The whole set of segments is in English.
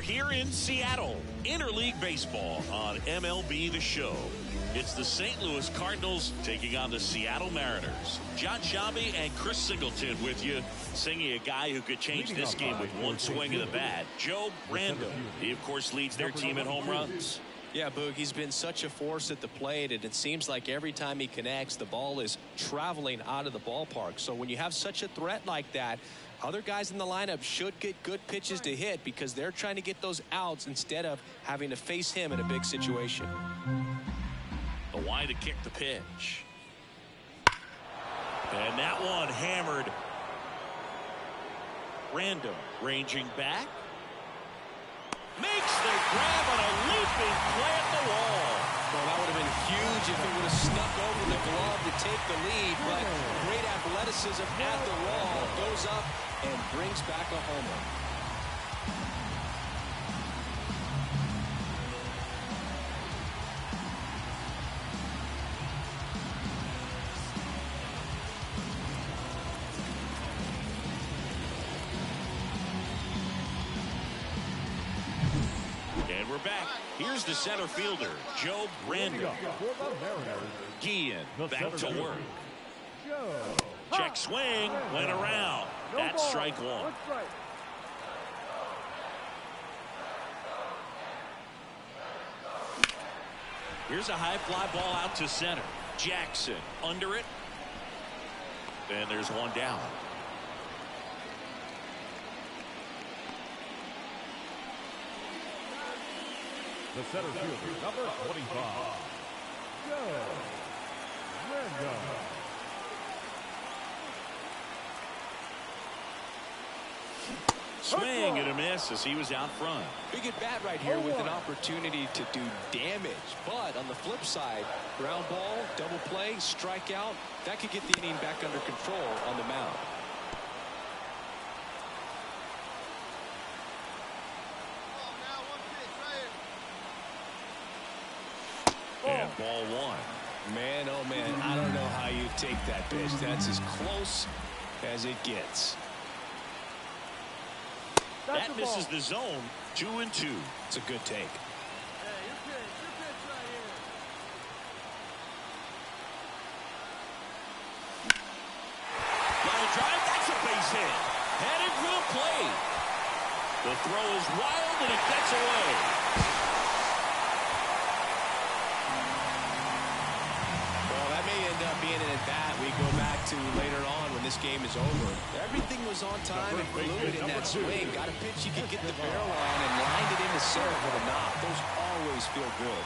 here in Seattle. Interleague Baseball on MLB The Show. It's the St. Louis Cardinals taking on the Seattle Mariners. John Shabby and Chris Singleton with you, singing a guy who could change this game with one swing of the bat, Joe Brando. He, of course, leads their team in home runs. Yeah, Boog, he's been such a force at the plate, and it seems like every time he connects, the ball is traveling out of the ballpark. So when you have such a threat like that, other guys in the lineup should get good pitches to hit because they're trying to get those outs instead of having to face him in a big situation. The wide to kick the pitch. And that one hammered. Random ranging back. Makes the grab on a leaping play at the wall. Well, that would have been huge if it would have snuck over the glove to take the lead, but great athleticism at the wall, goes up and brings back a homer. And we're back. Here's the center fielder, Joe Brando. Guillen back to work. Check swing, went around. That's strike one. Here's a high fly ball out to center. Jackson under it. And there's one down. The center fielder, number 25, Joe Brando. Swing and a miss as he was out front. Big at bat right here with an opportunity to do damage. But on the flip side, ground ball, double play, strikeout, that could get the inning back under control on the mound. And ball one. Man, oh man, I don't know how you take that pitch. That's as close as it gets. That misses the zone. 2-2. It's a good take. Line drive, that's a base hit. Headed for the plate. The throw is wild and it gets away. Being an at-bat we go back to later on when this game is over. Everything was on time and fluid in that swing. Got a pitch you could get the barrel on and lined it into center with a knock. Those always feel good.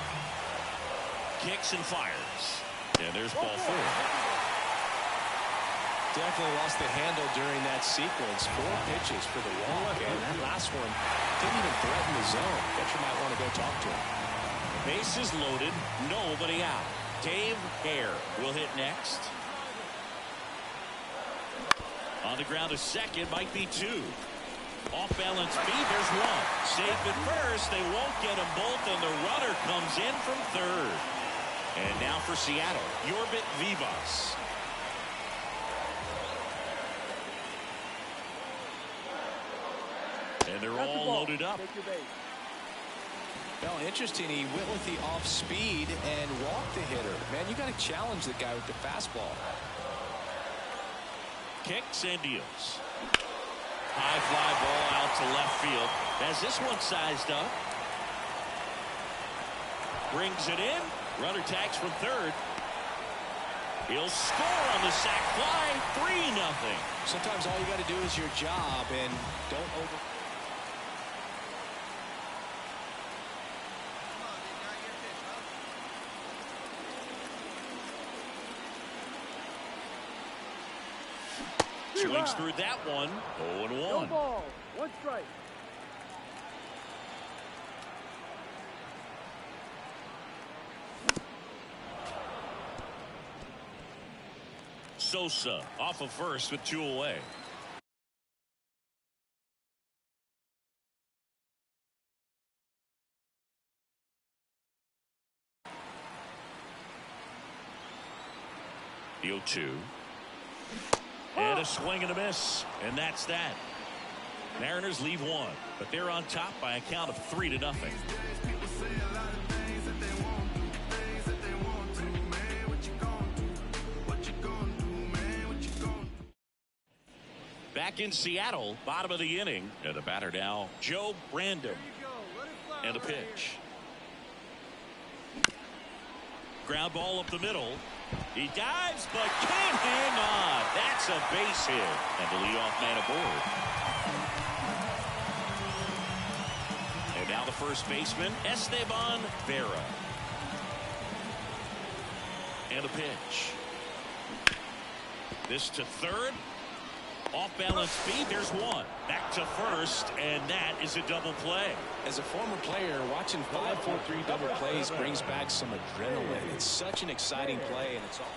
Kicks and fires. And there's ball four. Definitely lost the handle during that sequence. 4 pitches for the walk, and that last one didn't even threaten the zone. Catcher might want to go talk to him. Bases loaded, nobody out. Dave Hare will hit next. On the ground to second, might be 2. Off balance speed, there's 1. Safe at first, they won't get them both, and the runner comes in from third. And now for Seattle, Yorbit Vivas. And they're all loaded up. Well, interesting. He went with the off speed and walked the hitter. Man, you got to challenge the guy with the fastball. Kicks and deals. High fly ball out to left field. Has this one sized up. Brings it in. Runner tags from third. He'll score on the sac fly. 3-0. Sometimes all you got to do is your job and don't over. Swings through that one. 0-1. No ball. 1 strike. Sosa off of first with 2 away. The 0-2. And a swing and a miss. And that's that. Mariners leave one, but they're on top by a count of 3-0. Back in Seattle, bottom of the inning, and the batter now, Joe Brandon. And a pitch. Ground ball up the middle. He dives, but can't hang on. That's a base hit, and the leadoff man aboard. And now the first baseman, Esteban Vera. And a pitch. This to third. Off balance speed, there's one. Back to first, and that is a double play. As a former player, watching 5-4-3 double plays brings back some adrenaline. It's such an exciting play, and it's all.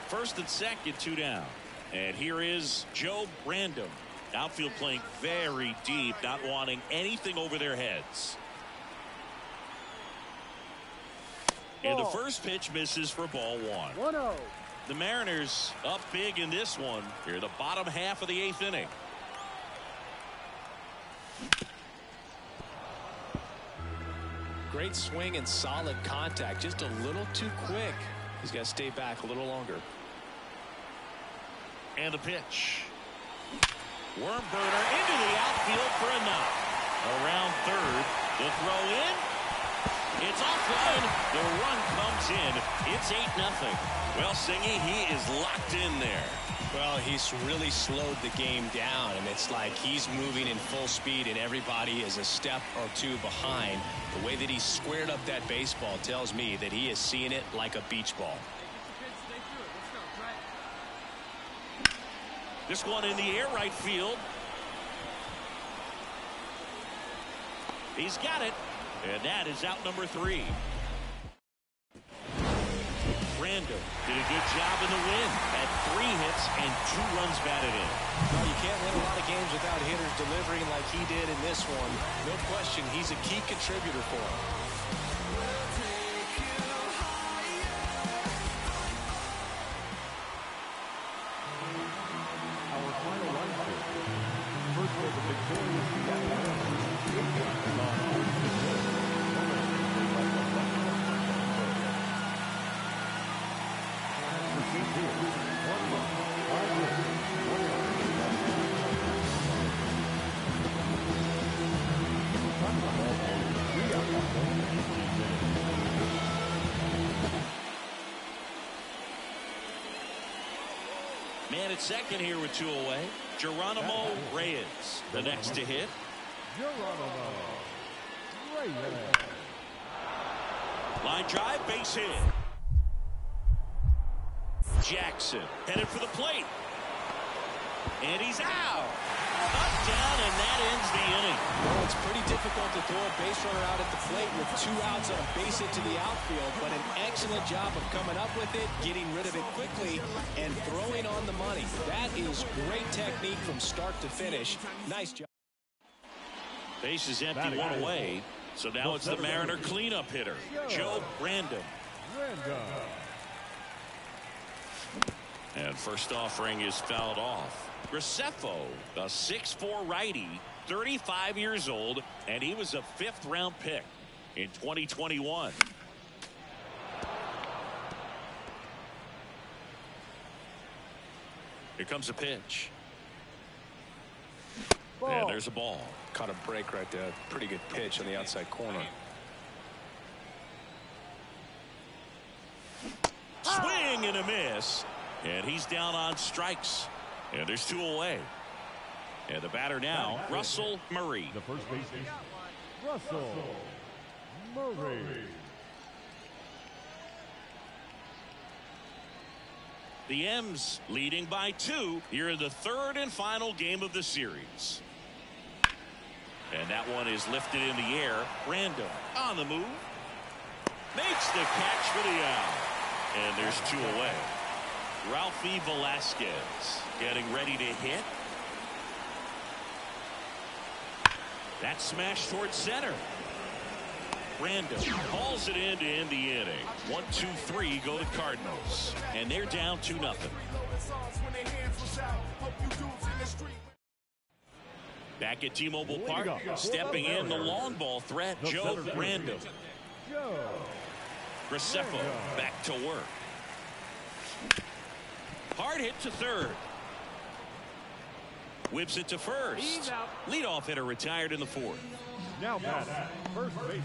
First and second, 2 down. And here is Joe Brandon. Outfield playing very deep, not wanting anything over their heads. And the first pitch misses for ball 1. 1-0. The Mariners up big in this one. Here, the bottom half of the 8th inning. Great swing and solid contact. Just a little too quick. He's got to stay back a little longer. And a pitch. Worm burner into the outfield for a knock. Around third. The throw in. It's offline. The run comes in. It's 8-0. Well, Singy, he is locked in there. Well, he's really slowed the game down, and it's like he's moving in full speed, and everybody is a step or two behind. The way that he squared up that baseball tells me that he is seeing it like a beach ball. This one in the air, right field. He's got it, and that is out number 3. Brando did a good job in the win. Had 3 hits and 2 runs batted in. Well, you can't win a lot of games without hitters delivering like he did in this one. No question, he's a key contributor for him. Our final line script. First was the victorious Seattle Mariners. Man at second here with 2 away. Geronimo Reyes, the next to hit. Geronimo Reyes. Line drive, base hit. Jackson headed for the plate. And he's out. Up, down, and that ends the inning. Well, it's pretty difficult to throw a base runner out at the plate with 2 outs on a base hit to the outfield, but an excellent job of coming up with it, getting rid of it quickly, and throwing on the money. That is great technique from start to finish. Nice job. Base is empty, 1 away. So now it's the Mariner cleanup hitter, Joe Brandon. And first offering is fouled off. Graceffo, a 6'4" righty, 35 years old, and he was a 5th-round pick in 2021. Here comes a pitch. And there's a ball. Caught a break right there. Pretty good pitch on the outside corner. Swing and a miss. And he's down on strikes. And there's 2 away. And the batter now, Russell Murray. The first baseman, Russell Murray. The M's leading by 2 here in the 3rd and final game of the series. And that one is lifted in the air. Brando on the move. Makes the catch for the out. And there's 2 away. Ralphie Velasquez getting ready to hit. That smash towards center. Brando hauls it in to end the inning. 1, 2, 3 go the Cardinals. And they're down 2-0. Back at T-Mobile Park, stepping in the long ball threat, Joe Random. Graceffo back to work. Hard hit to third. Whips it to first. Leadoff hitter retired in the fourth. Now batting, first base.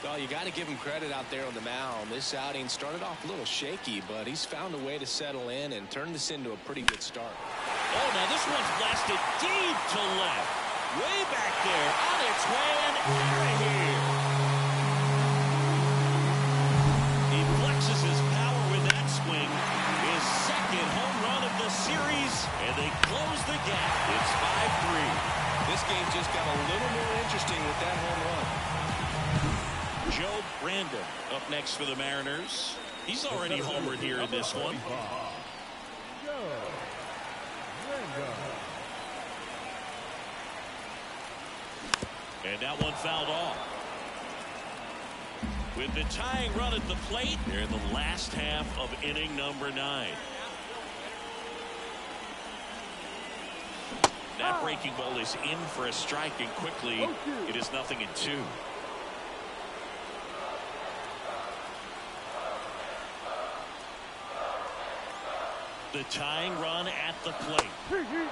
Well, you got to give him credit out there on the mound. This outing started off a little shaky, but he's found a way to settle in and turn this into a pretty good start. Oh, now this one's blasted deep to left. Way back there, on its way and out of here. He flexes his power with that swing. His second home run of the series, and they close the gap. It's 5-3. This game just got a little more interesting with that home run. Joe Brandon up next for the Mariners. He's already homered here in this one. And that one fouled off. With the tying run at the plate, they're in the last half of inning number 9. That breaking ball is in for a strike, and quickly it is 0-2. The tying run at the plate.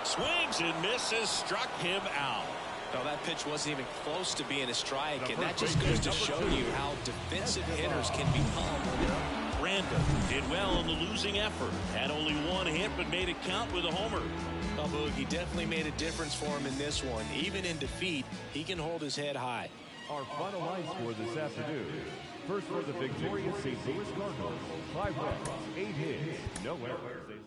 Swings and misses, struck him out. No, that pitch wasn't even close to being a strike, and that just goes to show you how defensive hitters can become when they're up. Brandon did well in the losing effort. Had only one hit, but made it count with a homer. Oh, Boog, he definitely made a difference for him in this one. Even in defeat, he can hold his head high. Our final line score this afternoon. First for the victorious St. Louis Cardinals, 5 runs, 8 hits, no errors.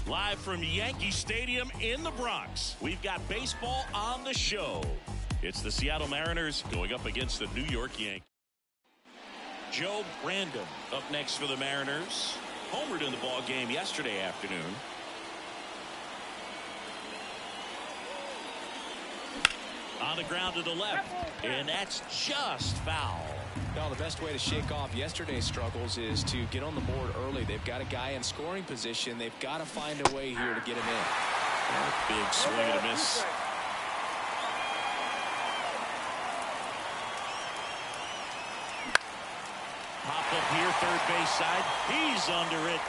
Live from Yankee Stadium in the Bronx, we've got baseball on the show. It's the Seattle Mariners going up against the New York Yankees. Joe Brandon up next for the Mariners. Homered in the ball game yesterday afternoon. On the ground to the left, and that's just foul. Well, the best way to shake off yesterday's struggles is to get on the board early. They've got a guy in scoring position. They've got to find a way here to get him in. Big swing and a miss. Pop up here, third base side. He's under it.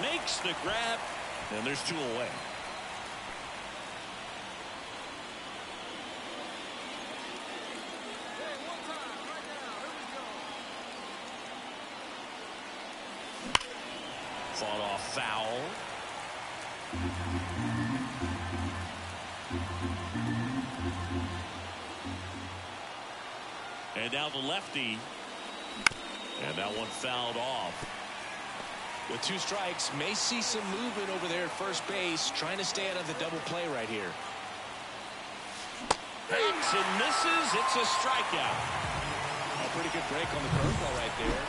Makes the grab, and there's 2 away. Fought off foul. And now the lefty. And that one fouled off. With 2 strikes, may see some movement over there at first base, trying to stay out of the double play right here. Hits and misses. It's a strikeout. A pretty good break on the curveball right there.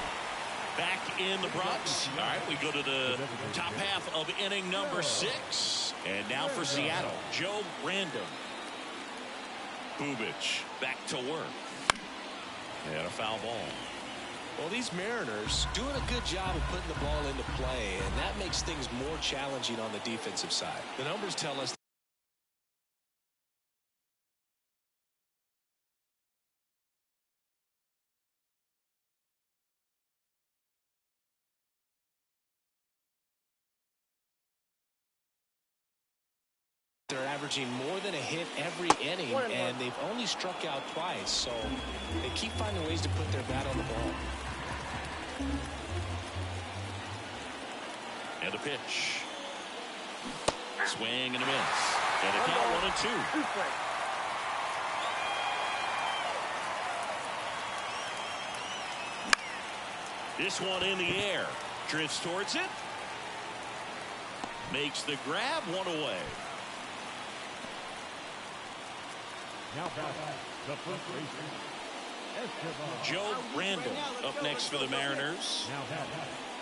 Back in the Bronx. All right, we go to the top half of inning number 6. And now for Seattle, Joe Random. Bubich back to work. And a foul ball. Well, these Mariners doing a good job of putting the ball into play, and that makes things more challenging on the defensive side. The numbers tell us they're averaging more than a hit every inning, and they've only struck out twice, so they keep finding ways to put their bat on the ball. And a pitch. Swing and a miss. And a count 1-2. This one in the air. Drifts towards it. Makes the grab, one away. Now back, the first baseman, Joe Randall up next for the Mariners. Now back,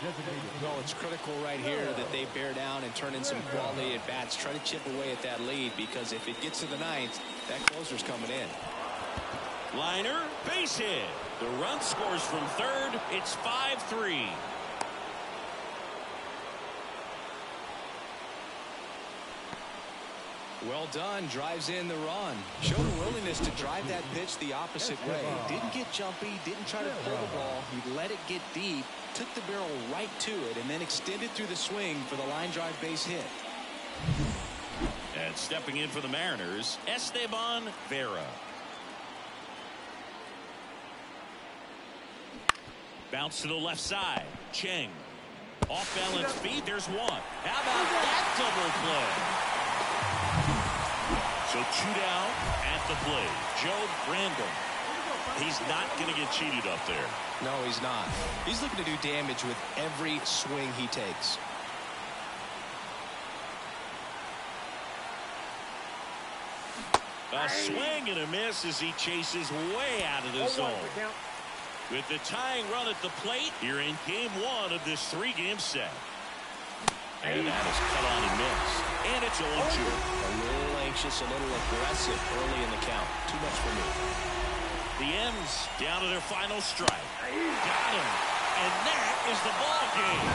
designated. Well, it's critical right here that they bear down and turn in some quality at bats. Try to chip away at that lead, because if it gets to the ninth, that closer's coming in. Liner, base hit. The run scores from third. It's 5-3. Well done. Drives in the run. Showed a willingness to drive that pitch the opposite way. Didn't get jumpy. Didn't try to pull the ball. He let it get deep. Took the barrel right to it and then extended through the swing for the line drive base hit. And stepping in for the Mariners, Esteban Vera. Bounce to the left side. Cheng. Off balance feet. There's one. How about that double play? So 2 down at the plate. Joe Randall. He's not going to get cheated up there. No, he's not. He's looking to do damage with every swing he takes. A swing and a miss as he chases way out of the zone. With the tying run at the plate, here in game 1 of this 3-game set. And that is cut on and missed. And it's 0-2. A little anxious, a little aggressive early in the count. Too much for me. The M's down to their final strike. Got him. And that is the ball game.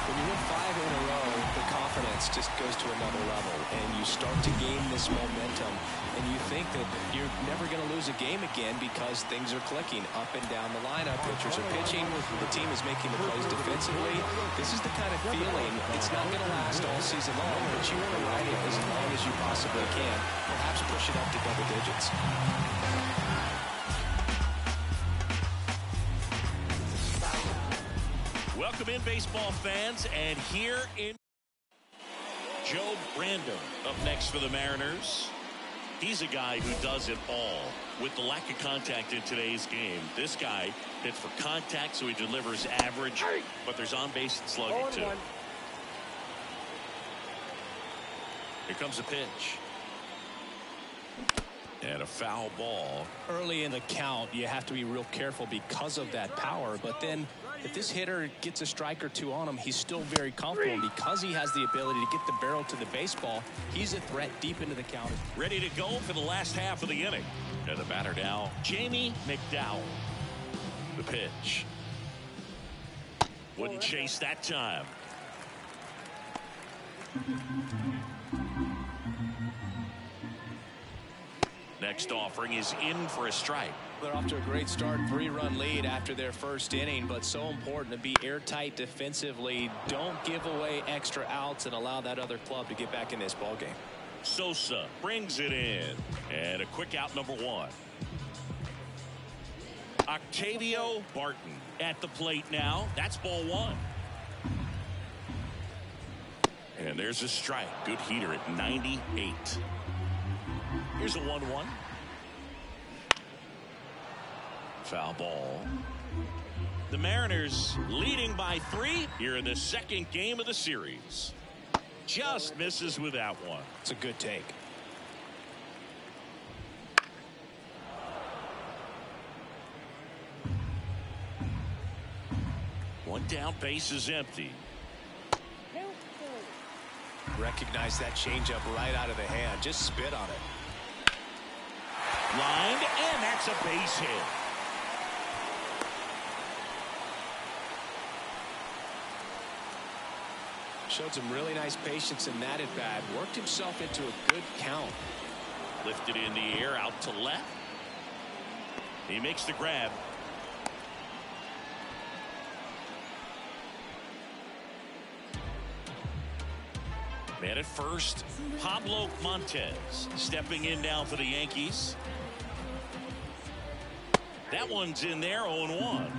When you win 5 in a row, the confidence just goes to another level. And you start to gain this momentum. And you think that you're never going to lose a game again because things are clicking up and down the lineup. Pitchers are pitching. The team is making the plays defensively. This is the kind of feeling, it's not going to last all season long, but you want to ride it as long as you possibly can. Perhaps push it up to double digits. Welcome in, baseball fans, and here in Joe Randall up next for the Mariners. He's a guy who does it all. With the lack of contact in today's game, this guy hits for contact, so he delivers average, but there's on-base and slugging too. Here comes a pitch. And a foul ball. Early in the count, you have to be real careful because of that power, but then if this hitter gets a strike or two on him, he's still very comfortable. Because he has the ability to get the barrel to the baseball, he's a threat deep into the count. Ready to go for the last half of the inning. And the batter now, Jamie McDowell. The pitch. Wouldn't chase that time. Next offering is in for a strike. They're off to a great start, 3-run lead after their first inning, but so important to be airtight defensively. Don't give away extra outs and allow that other club to get back in this ball game. Sosa brings it in, and a quick out, number 1. Octavio Barton at the plate now. That's ball 1. And there's a strike. Good heater at 98. Here's a 1-1. Foul ball. The Mariners leading by 3 here in the second game of the series. Just misses with that one. It's a good take. One down, base is empty. Recognize that changeup right out of the hand. Just spit on it. Lined, and that's a base hit. Showed some really nice patience in that at bat. Worked himself into a good count. Lifted in the air, out to left. He makes the grab. Man at first, Pablo Montez stepping in now for the Yankees. That one's in there, 0-1.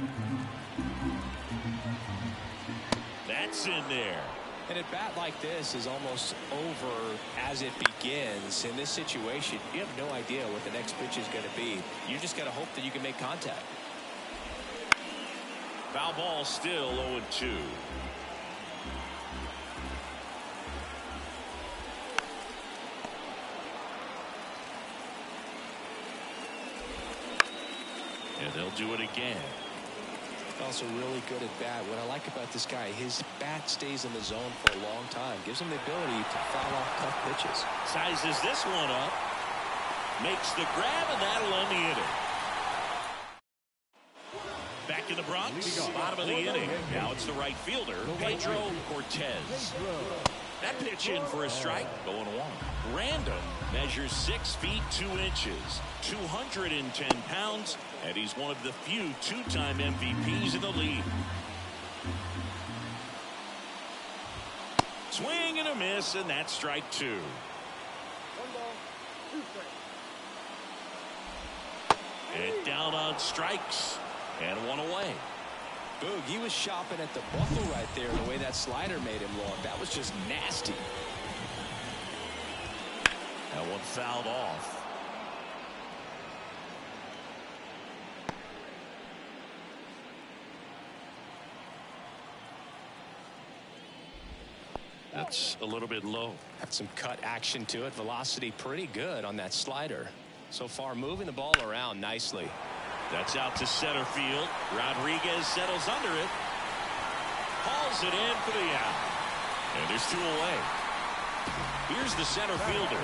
That's in there. An at bat like this is almost over as it begins. In this situation, you have no idea what the next pitch is going to be. You just got to hope that you can make contact. Foul ball, still 0-2. And they'll do it again. Also really good at bat. What I like about this guy, his bat stays in the zone for a long time. Gives him the ability to foul off tough pitches. Sizes this one up. Makes the grab, and that'll end the inning. Back in the Bronx, bottom of the inning. Now it's the right fielder, Pedro Cortez. That pitch in for a strike, going one. Random measures 6 feet 2 inches, 210 pounds, and he's one of the few two-time MVPs in the league. Swing and a miss, and that's strike 2. 1 ball, 2 strikes. And down on strikes, and 1 away. Boog, he was shopping at the buckle right there, the way that slider made him look. That was just nasty. That one fouled off. That's a little bit low. Had some cut action to it. Velocity pretty good on that slider. So far moving the ball around nicely. That's out to center field. Rodriguez settles under it. Hauls it in for the out. And there's 2 away. Here's the center fielder.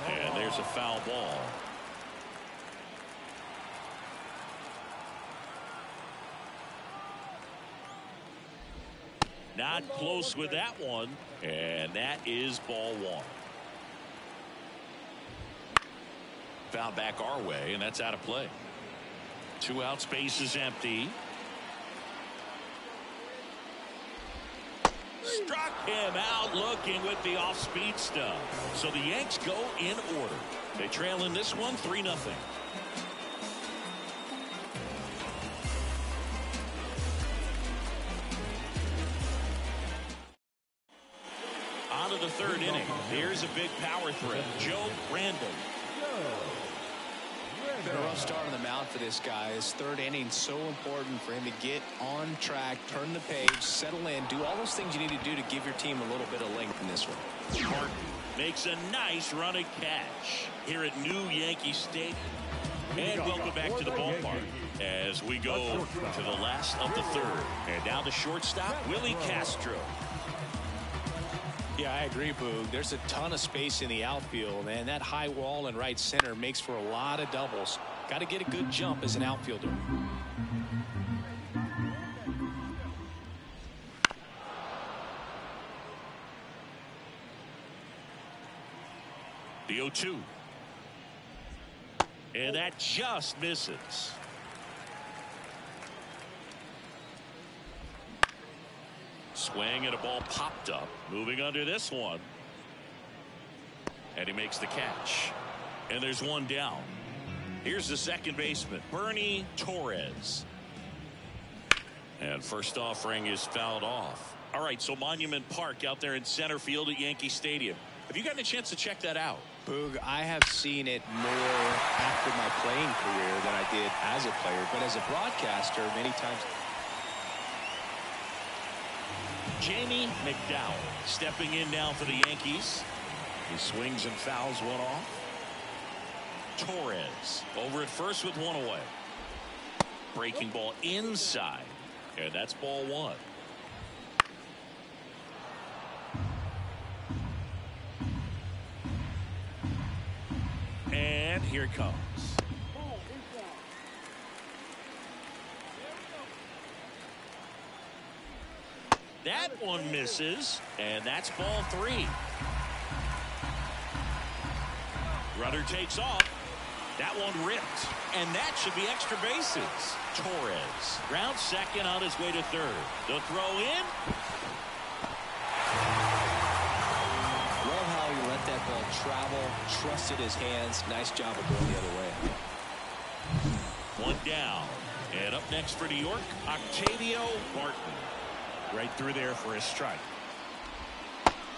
And there's a foul ball. Not close with that one. And that is ball 1. Foul back our way, and that's out of play. 2 outs, base is empty. Struck him out looking with the off-speed stuff. So the Yanks go in order. They trail in this one 3-0. On to the 3rd inning. Here's a big power threat. Joe Random. Been a rough start on the mound for this guy. His 3rd inning, so important for him to get on track, turn the page, settle in, do all those things you need to do to give your team a little bit of length in this one. Martin makes a nice run and catch here at New Yankee Stadium. And welcome back to the ballpark as we go to the last of the 3rd. And now the shortstop, Willie Castro. Yeah, I agree, Boog. There's a ton of space in the outfield, and that high wall in right center makes for a lot of doubles. Got to get a good jump as an outfielder. The 0-2. And that just misses. Swing and a ball popped up. Moving under this one. And he makes the catch. And there's 1 down. Here's the second baseman, Bernie Torres. And first offering is fouled off. All right, so Monument Park out there in center field at Yankee Stadium. Have you gotten a chance to check that out? Boog, I have seen it more after my playing career than I did as a player. But as a broadcaster, many times. Jamie McDowell stepping in now for the Yankees. He swings and fouls one off. Torres over at first with 1 away. Breaking ball inside. And that's ball 1. And here it comes. That one misses, and that's ball 3. Runner takes off. That one ripped, and that should be extra bases. Torres rounds second on his way to 3rd. The throw in. Love how he let that ball travel, trusted his hands. Nice job of going the other way. 1 down, and up next for New York, Octavio Martin. Right through there for a strike.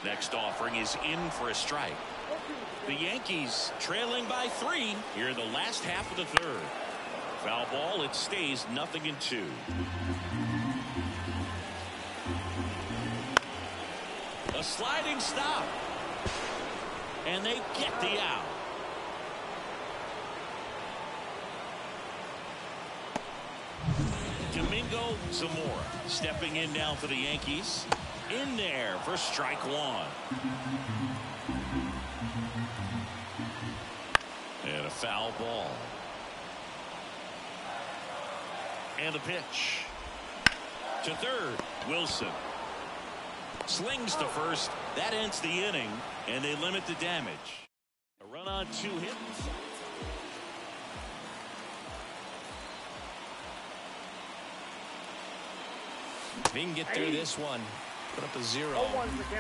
Next offering is in for a strike. The Yankees trailing by 3 here in the last half of the third. Foul ball. It stays 0-2. A sliding stop. And they get the out. Domingo Zamora stepping in now for the Yankees. In there for strike 1. And a foul ball. And the pitch. To third, Wilson. Slings to first. That ends the inning, and they limit the damage. A run on 2 hits. If he can get through this one, put up a 0,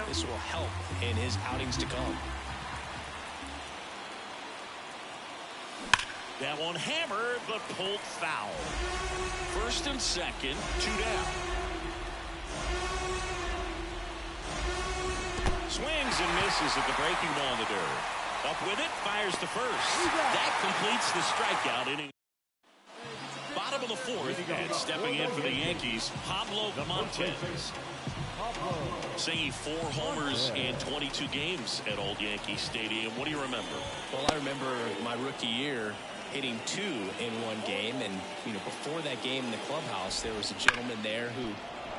this will help in his outings to come. That one hammered, but pulled foul. First and second, 2 down. Swings and misses at the breaking ball in the dirt. Up with it, fires to first. That completes the strikeout inning. Bottom of the fourth, and stepping in for the Yankees, Pablo Montez. Singing 4 homers in 22 games at Old Yankee Stadium. What do you remember? Well, I remember my rookie year hitting 2 in one game, and before that game in the clubhouse, there was a gentleman there who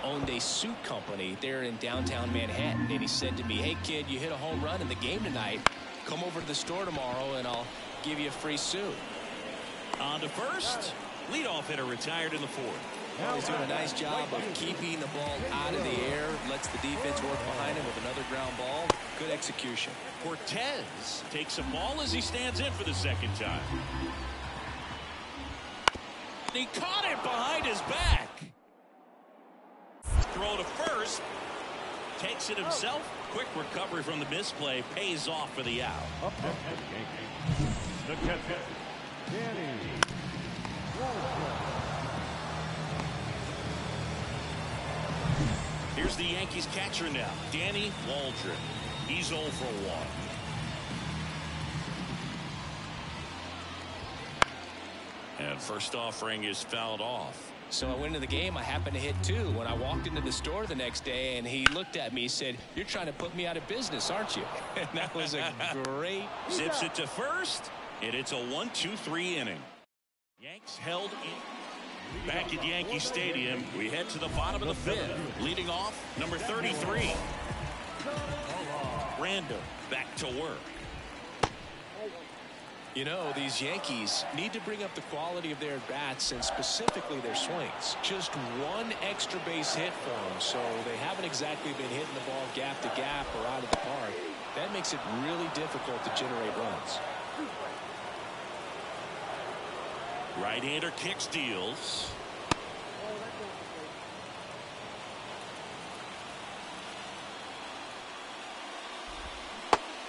owned a suit company there in downtown Manhattan, and he said to me, "Hey kid, you hit a home run in the game tonight. Come over to the store tomorrow and I'll give you a free suit." On to first. Leadoff hitter retired in the 4th. Well, he's doing a nice job of keeping the ball out of the air, lets the defense work behind him with another ground ball. Good execution. Cortez takes a ball as he stands in for the second time. He caught it behind his back. Throw to first. Takes it himself. Quick recovery from the misplay. Pays off for the out. Up next, the catcher, Danny Waldron. Here's the Yankees catcher now, Danny Waldron. He's 0 for 1. And first offering is fouled off. So I went into the game. I happened to hit 2 when I walked into the store the next day, and he looked at me and said, "You're trying to put me out of business, aren't you?" And that was a great. Zips it to first, and it's a 1-2-3 inning. Yanks held in. Back at Yankee Stadium, we head to the bottom of the 5th. Leading off, number 33. Random back to work. These Yankees need to bring up the quality of their bats and specifically their swings. Just 1 extra base hit for them, so they haven't exactly been hitting the ball gap to gap or out of the park. That makes it really difficult to generate runs. Right-hander kicks, deals.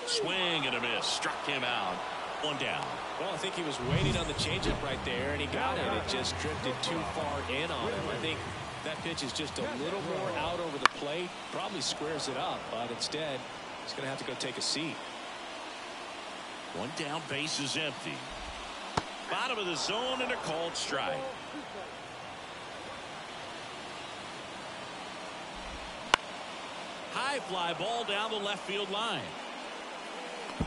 Swing and a miss. Struck him out. 1 down. Well, I think he was waiting on the changeup right there, and he got it. It just drifted too far in on him. I think that pitch is just a little more out over the plate. Probably squares it up, but instead, he's going to have to go take a seat. 1 down, base is empty. Bottom of the zone and a called strike. High fly ball down the left field line.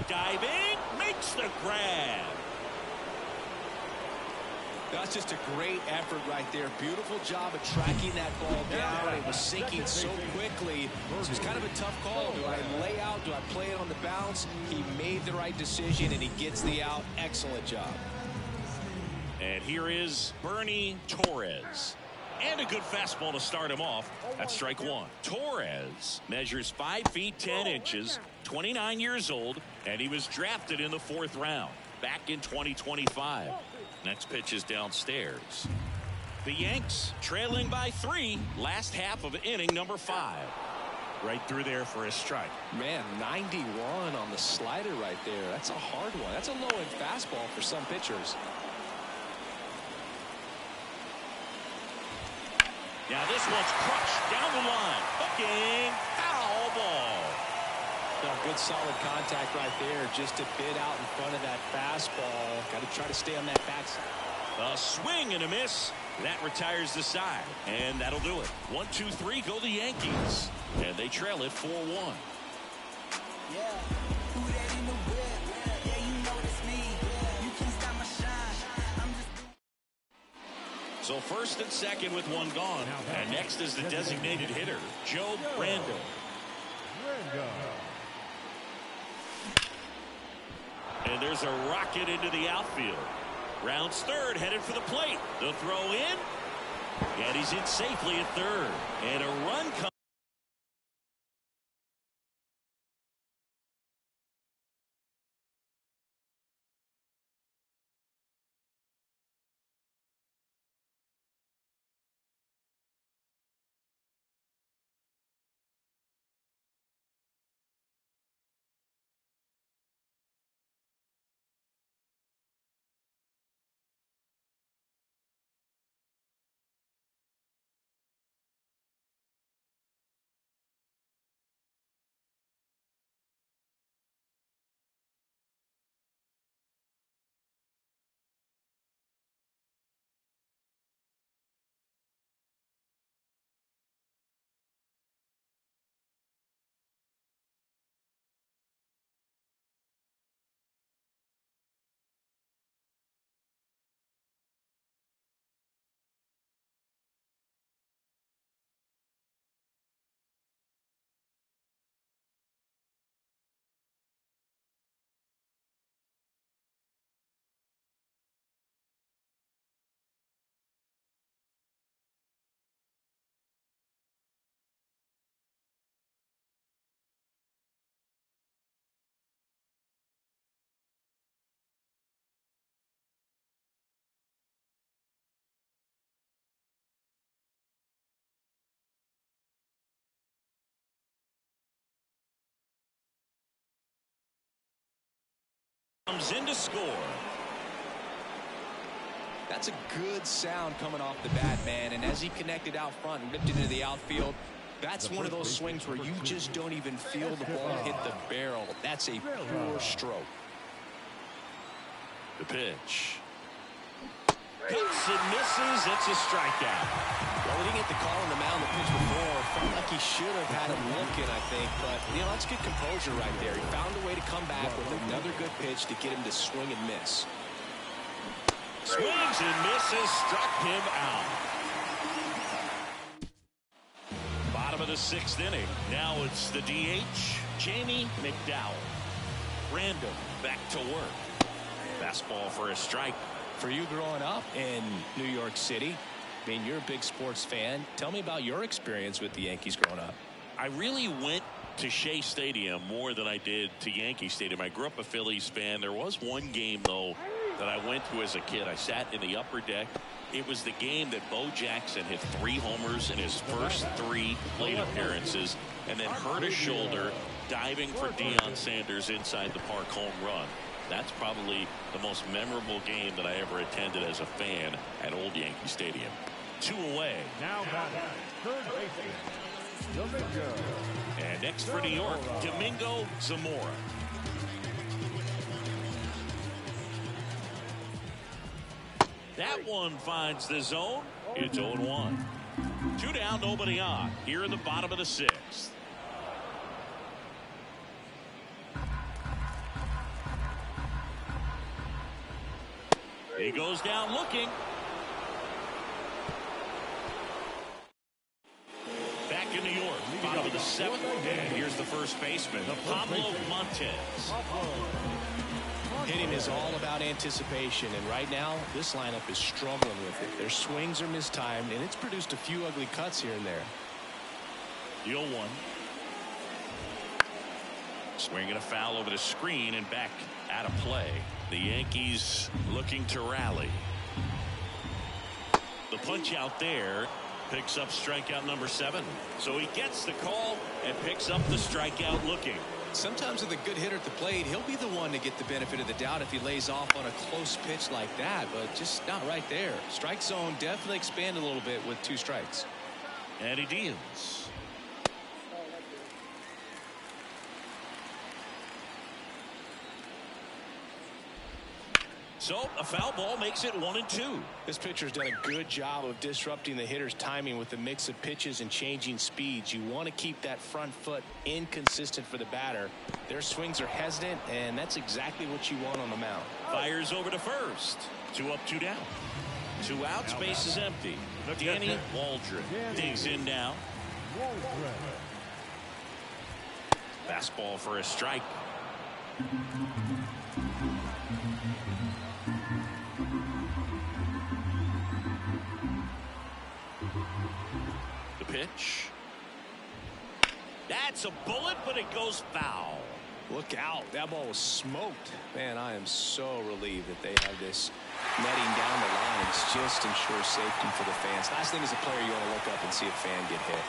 Diving, makes the grab. That's just a great effort right there. Beautiful job of tracking that ball down. It was sinking so quickly. So it's kind of a tough call. Do I lay out? Do I play it on the bounce? He made the right decision, and he gets the out. Excellent job. And here is Bernie Torres. And a good fastball to start him off. That's strike 1. Torres measures 5 feet 10 inches, 29 years old, and he was drafted in the 4th round back in 2025. Next pitch is downstairs. The Yanks trailing by 3, last half of inning number 5. Right through there for a strike. Man, 91 on the slider right there. That's a hard one. That's a low-end fastball for some pitchers. Now this one's crushed down the line. Hooking, foul ball. No, good solid contact right there. Just a bit out in front of that fastball. Got to try to stay on that backside. A swing and a miss. That retires the side. And that'll do it. 1-2-3 go the Yankees. And they trail it 4-1. So first and second with one gone. And next is the designated hitter, Joe Brando. And there's a rocket into the outfield. Rounds third, headed for the plate. The throw in. And he's in safely at third. And a run comes. Comes in to score. That's a good sound coming off the bat, man. And as he connected out front and ripped it into the outfield, that's one of those swings where you just don't even feel the ball hit the barrel. That's a pure stroke. The pitch. Cuts and misses. It's a strikeout. Well, he didn't get the call on the mound the pitch before. Felt like he should have had him looking, I think. But, you know, that's good composure right there. He found a way to come back with another good pitch to get him to swing and miss. Swings and misses. Struck him out. Bottom of the sixth inning. Now it's the DH, Jamie McDowell. Random back to work. Fastball for a strike. For you growing up in New York City, I mean, you're a big sports fan. Tell me about your experience with the Yankees growing up. I really went to Shea Stadium more than I did to Yankee Stadium. I grew up a Phillies fan. There was one game, though, that I went to as a kid. I sat in the upper deck. It was the game that Bo Jackson hit 3 homers in his first 3 plate appearances and then hurt his shoulder diving for Deion Sanders inside the park home run. That's probably the most memorable game that I ever attended as a fan at Old Yankee Stadium. 2 away. Now batting, third baseman, Domingo. And next for New York, Domingo Zamora. That one finds the zone. It's 0-1. 2 down, nobody on. Here in the bottom of the 6th. He goes down looking. Back in New York, bottom of the 7th. And here's the first baseman, Pablo Montez. Hitting is all about anticipation, and right now this lineup is struggling with it. Their swings are mistimed, and it's produced a few ugly cuts here and there. The 0-1. Swinging a foul over the screen and back out of play. The Yankees looking to rally. The punch out there picks up strikeout number 7. So he gets the call and picks up the strikeout looking. Sometimes with a good hitter at the plate, he'll be the one to get the benefit of the doubt if he lays off on a close pitch like that, but just not right there. Strike zone definitely expanded a little bit with 2 strikes. And he deals. So a foul ball makes it 1-2. This pitcher's done a good job of disrupting the hitter's timing with the mix of pitches and changing speeds. You want to keep that front foot inconsistent for the batter. Their swings are hesitant, and that's exactly what you want on the mound. Fires over to first. 2 up, 2 down. 2 outs, base is empty. Danny Waldron digs in now. Fastball for a strike. The pitch. That's a bullet, but it goes foul. Look out. That ball was smoked. Man, I am so relieved that they have this netting down the lines. Just ensures safety for the fans. Last thing as a player, you want to look up and see a fan get hit.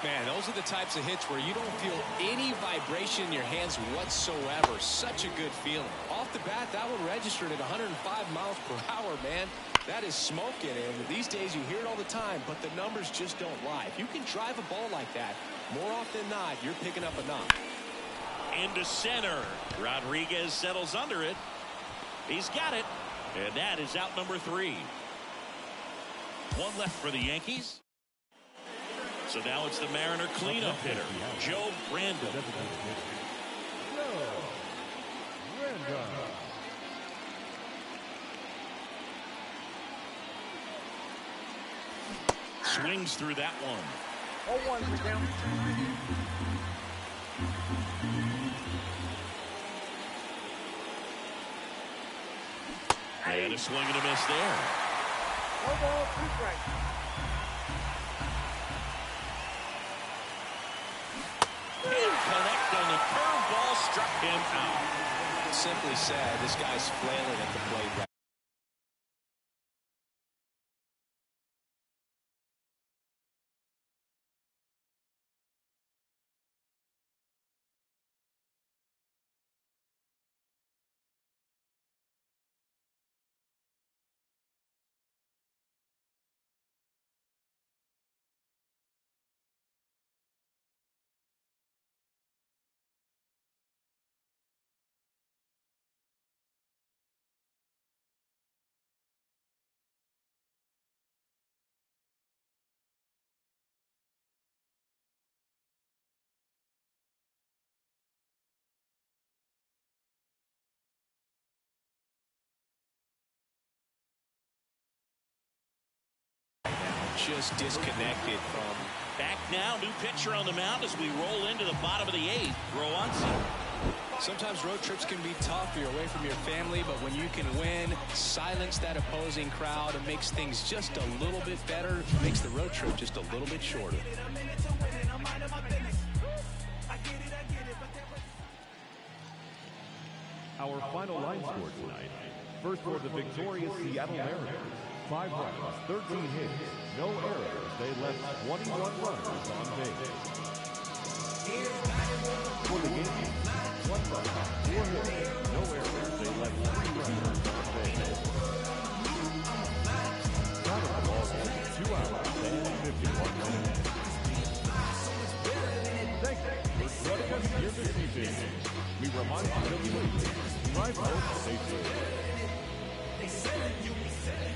Man, those are the types of hits where you don't feel any vibration in your hands whatsoever. Such a good feeling. Off the bat, that one registered at 105 miles per hour, man. That is smoking, and these days you hear it all the time, but the numbers just don't lie. If you can drive a ball like that, more often than not, you're picking up a knock. Into center. Rodriguez settles under it. He's got it. And that is out number 3. 1 left for the Yankees. So now it's the Mariner cleanup hitter, Joe Randall. Swings through that one. 0-1 for down. And a swing and a miss there. 1 ball, 2 strikes. Connect on the curveball, struck him out. Simply said, this guy's flailing at the plate right. Just disconnected from. Back now, new pitcher on the mound as we roll into the bottom of the 8th. Roansy. Sometimes road trips can be tough. You're away from your family, but when you can win, silence that opposing crowd, and makes things just a little bit better. Makes the road trip just a little bit shorter. Our final line score tonight. First for the victorious Seattle Mariners. 5 runs, 13 hits, no errors. They left 21 runners on base. For the Yankees, 1 run, 4 hits, no errors. They left 3 runners on base. Count of the ball game, 2 hours and 51 minutes. Thank you for joining us here this evening. We remind you to please drive home safely.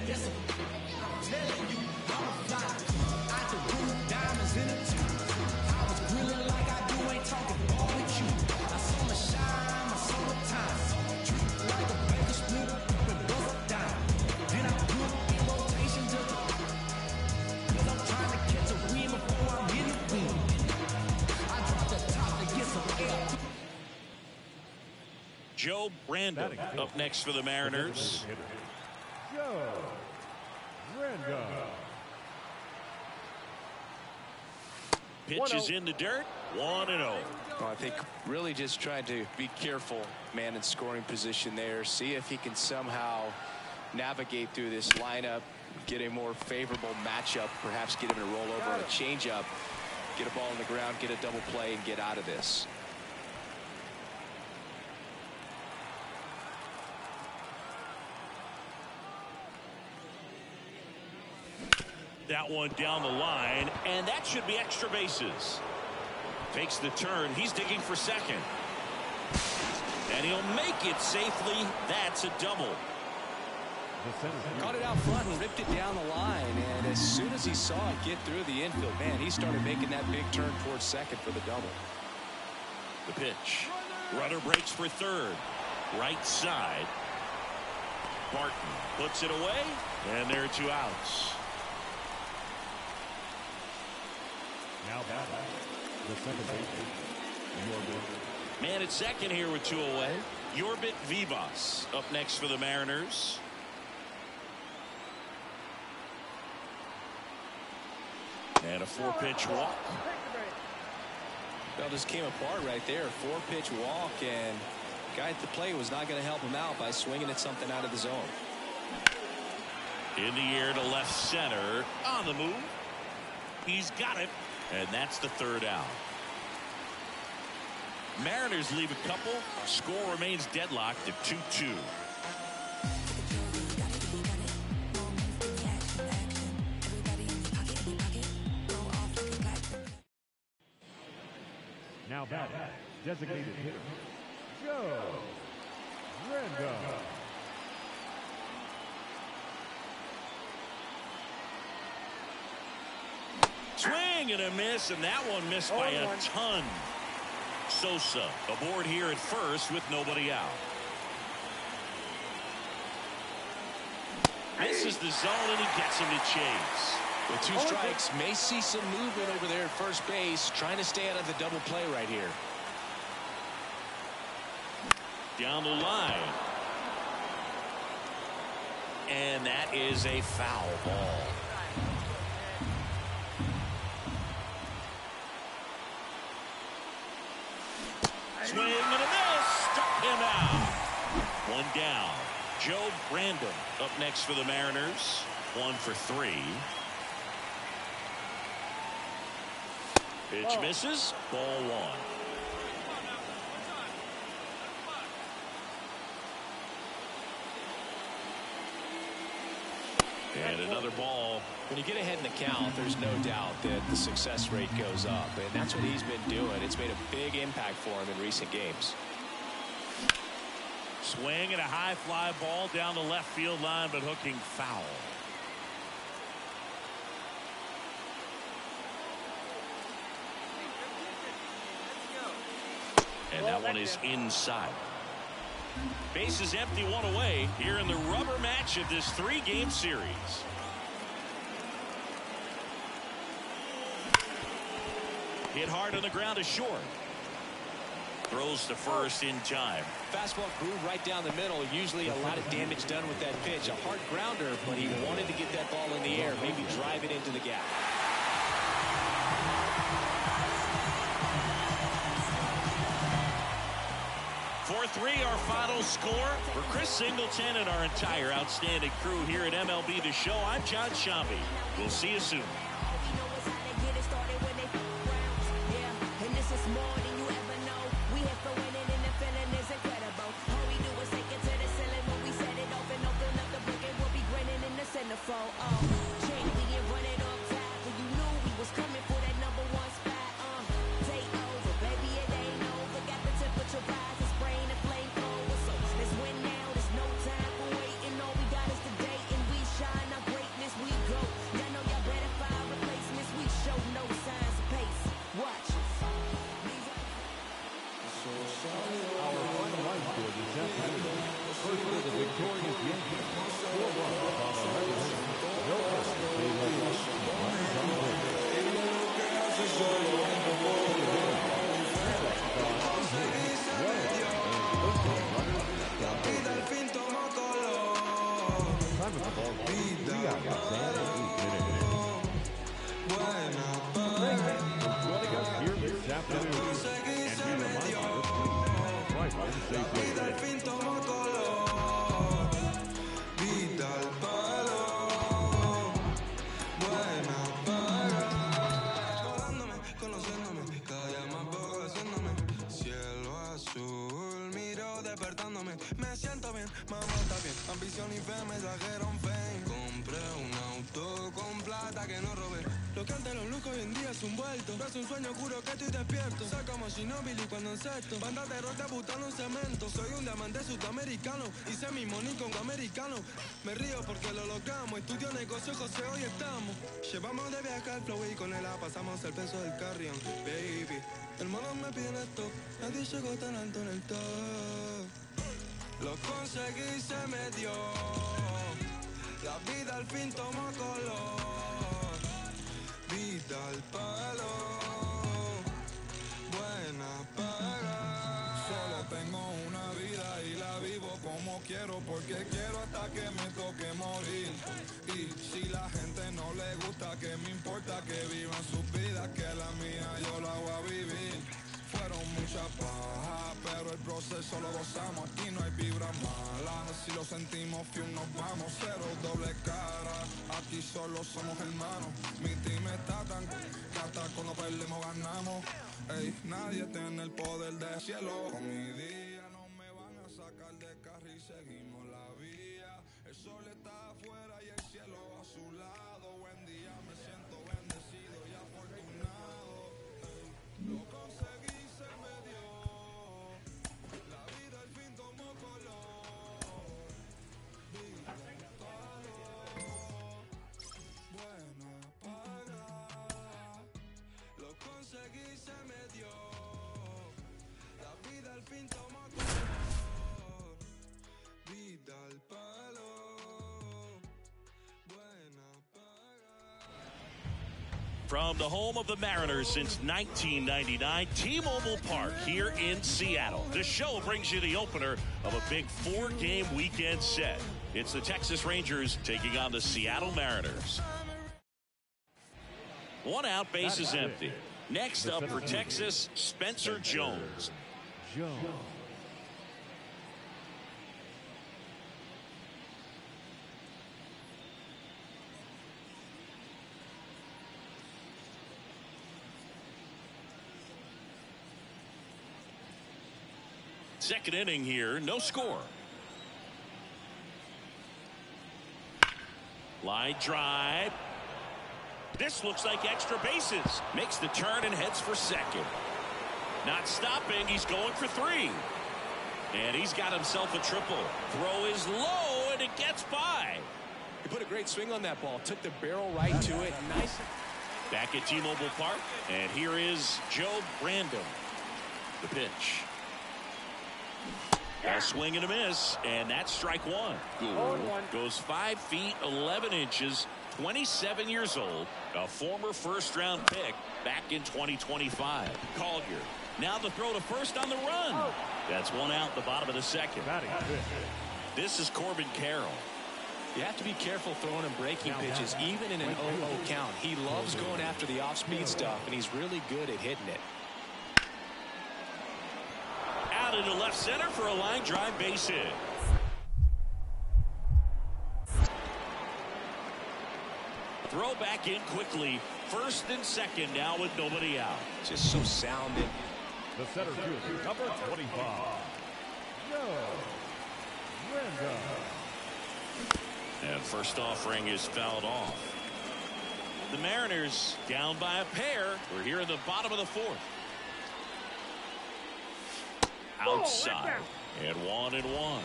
Yes, I'm telling you, I'm a fly. I just grew diamonds in a tube. I was grilling like I do, ain't talking ball with you. I saw my shine, my summertime. Treat like a baker split up and bust it down. Then I put in rotation just to, cause I'm trying to catch a win before I'm in the wind. I dropped the top to get some air. Joe Randall up next for the Mariners. Joe Randall. Pitch is in the dirt. 1-0. Well, I think really just trying to be careful, man, in scoring position there. See if he can somehow navigate through this lineup, get a more favorable matchup, perhaps get him to roll over on a changeup, get a ball on the ground, get a double play, and get out of this. That one down the line, and that should be extra bases. Takes the turn. He's digging for second. And he'll make it safely. That's a double. Caught it out front and ripped it down the line. And as soon as he saw it get through the infield, man, he started making that big turn towards second for the double. The pitch. Runner breaks for third. Right side. Barton puts it away. And there are 2 outs. Now back the second baseman. Man at second here with 2 away. Yorbit Vivas up next for the Mariners. And a 4-pitch walk. Well, just came apart right there. 4-pitch walk, and guy at the plate was not going to help him out by swinging at something out of the zone. In the air to left center. On the move. He's got it. And that's the 3rd out. Mariners leave a couple. Score remains deadlocked at 2-2. Now back, designated hitter, Joe Rendon. Swing and a miss, and that one missed by a ton. Sosa aboard here at first with nobody out. Misses the zone, and he gets him to chase. With 2 strikes, may see some movement over there at first base, trying to stay out of the double play right here. Down the line. And that is a foul ball. Swing and a miss. Struck him out. 1 down. Joe Brandon up next for the Mariners. 1 for 3. Pitch misses. Ball 1. And another ball. When you get ahead in the count, there's no doubt that the success rate goes up, and that's what he's been doing. It's made a big impact for him in recent games. Swing and a high fly ball down the left field line, but hooking foul. And that one is inside. Base is empty, 1 away here in the rubber match of this 3-game series. Hit hard on the ground to short. Throws to first in time. Fastball grew right down the middle. Usually a lot of damage done with that pitch. A hard grounder, but he wanted to get that ball in the air, maybe drive it into the gap. 4-3 our final score. For Chris Singleton and our entire outstanding crew here at MLB The Show, I'm John Shambi. We'll see you soon. Me siento bien, mamá está bien. Ambición y fe me trajeron fame. compré un auto con plata que no robé. Lo que antes los locos hoy en día es un vuelto. Es un sueño oscuro que estoy despierto. Soy como Ginóbili cuando encesto. Banda de roca butando un cemento. Soy un diamante sudamericano. Hice mi money con americano. Me río porque lo logramos. Estudio negocio, José, hoy estamos. Llevamos de viaje al flow y con él pasamos el peso del carrion. Baby, el mono me pide esto. Nadie llegó tan alto en el top. Lo conseguí, se me dio. La vida al fin tomó color. Vida al palo. Buena paga. Solo tengo una vida y la vivo como quiero, porque quiero hasta que me toque morir. Y si la gente no le gusta, que me importa que vivan sus vidas, que la mía yo la voy a vivir. Fueron muchas pajas, pero el proceso lo gozamos. Aquí no hay vibras malas, si lo sentimos, fium, nos vamos. Cero doble cara, aquí solo somos hermanos. Mi team está tan que hasta cuando perdemos ganamos. Ey, nadie tiene el poder del cielo. Con mi día no me van a sacar de carril, seguimos la vía. El sol está afuera y el cielo a su lado. Buen día, me siento bendecido y afortunado. Ey, lo conseguí, se me dio. La vida al fin tomó color. Vida en palo. Buena paga. Lo conseguí, se me dio. La vida al fin tomó color. Vida al palo. Buena paga. From the home of the Mariners since 1999, T-Mobile Park here in Seattle. The show brings you the opener of a big 4-game weekend set. It's the Texas Rangers taking on the Seattle Mariners. One out, base is empty. Next up for Texas, Spencer Jones. Second inning here, no score. Line drive. This looks like extra bases. Makes the turn and heads for second. Not stopping, he's going for 3. And he's got himself a triple. Throw is low and it gets by. He put a great swing on that ball. Took the barrel right to it. Nice. Back at T-Mobile Park, and here is Joe Brandon. The pitch. A swing and a miss, and that's strike one. Gould goes 5 feet 11 inches, 27 years old, a former first-round pick back in 2025. Collier. Now the throw to first on the run. That's one out, the bottom of the second. This is Corbin Carroll. You have to be careful throwing and breaking pitches, even in an 0-0 count. He loves going after the off-speed stuff, and he's really good at hitting it. Out into left center for a line drive base hit. Throw back in quickly. First and second now with nobody out. Just so sounded. The center fielder, number 25, Joe Rendon. And first offering is fouled off. The Mariners down by a pair. We're here in the bottom of the fourth. Outside. And 1-1.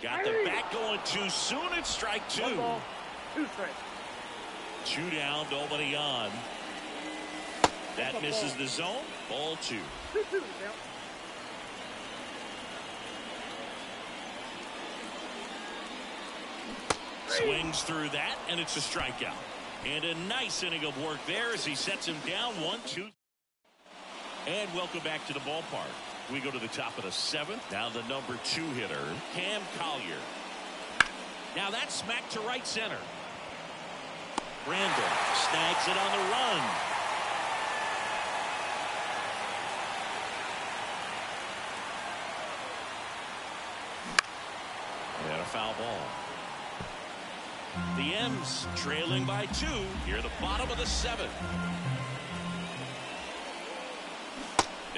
Got the bat going too soon. It's strike 2. 1 ball, 2 strikes. 2 down, nobody on. That misses the zone. Ball 2. 2-2, yeah. Swings through that, and it's a strikeout. And a nice inning of work there as he sets him down 1-2. And welcome back to the ballpark. We go to the top of the 7th. Now the number 2 hitter, Cam Collier. Now that's smacked to right center. Randall snags it on the run. And a foul ball. The M's trailing by 2 here at the bottom of the 7th.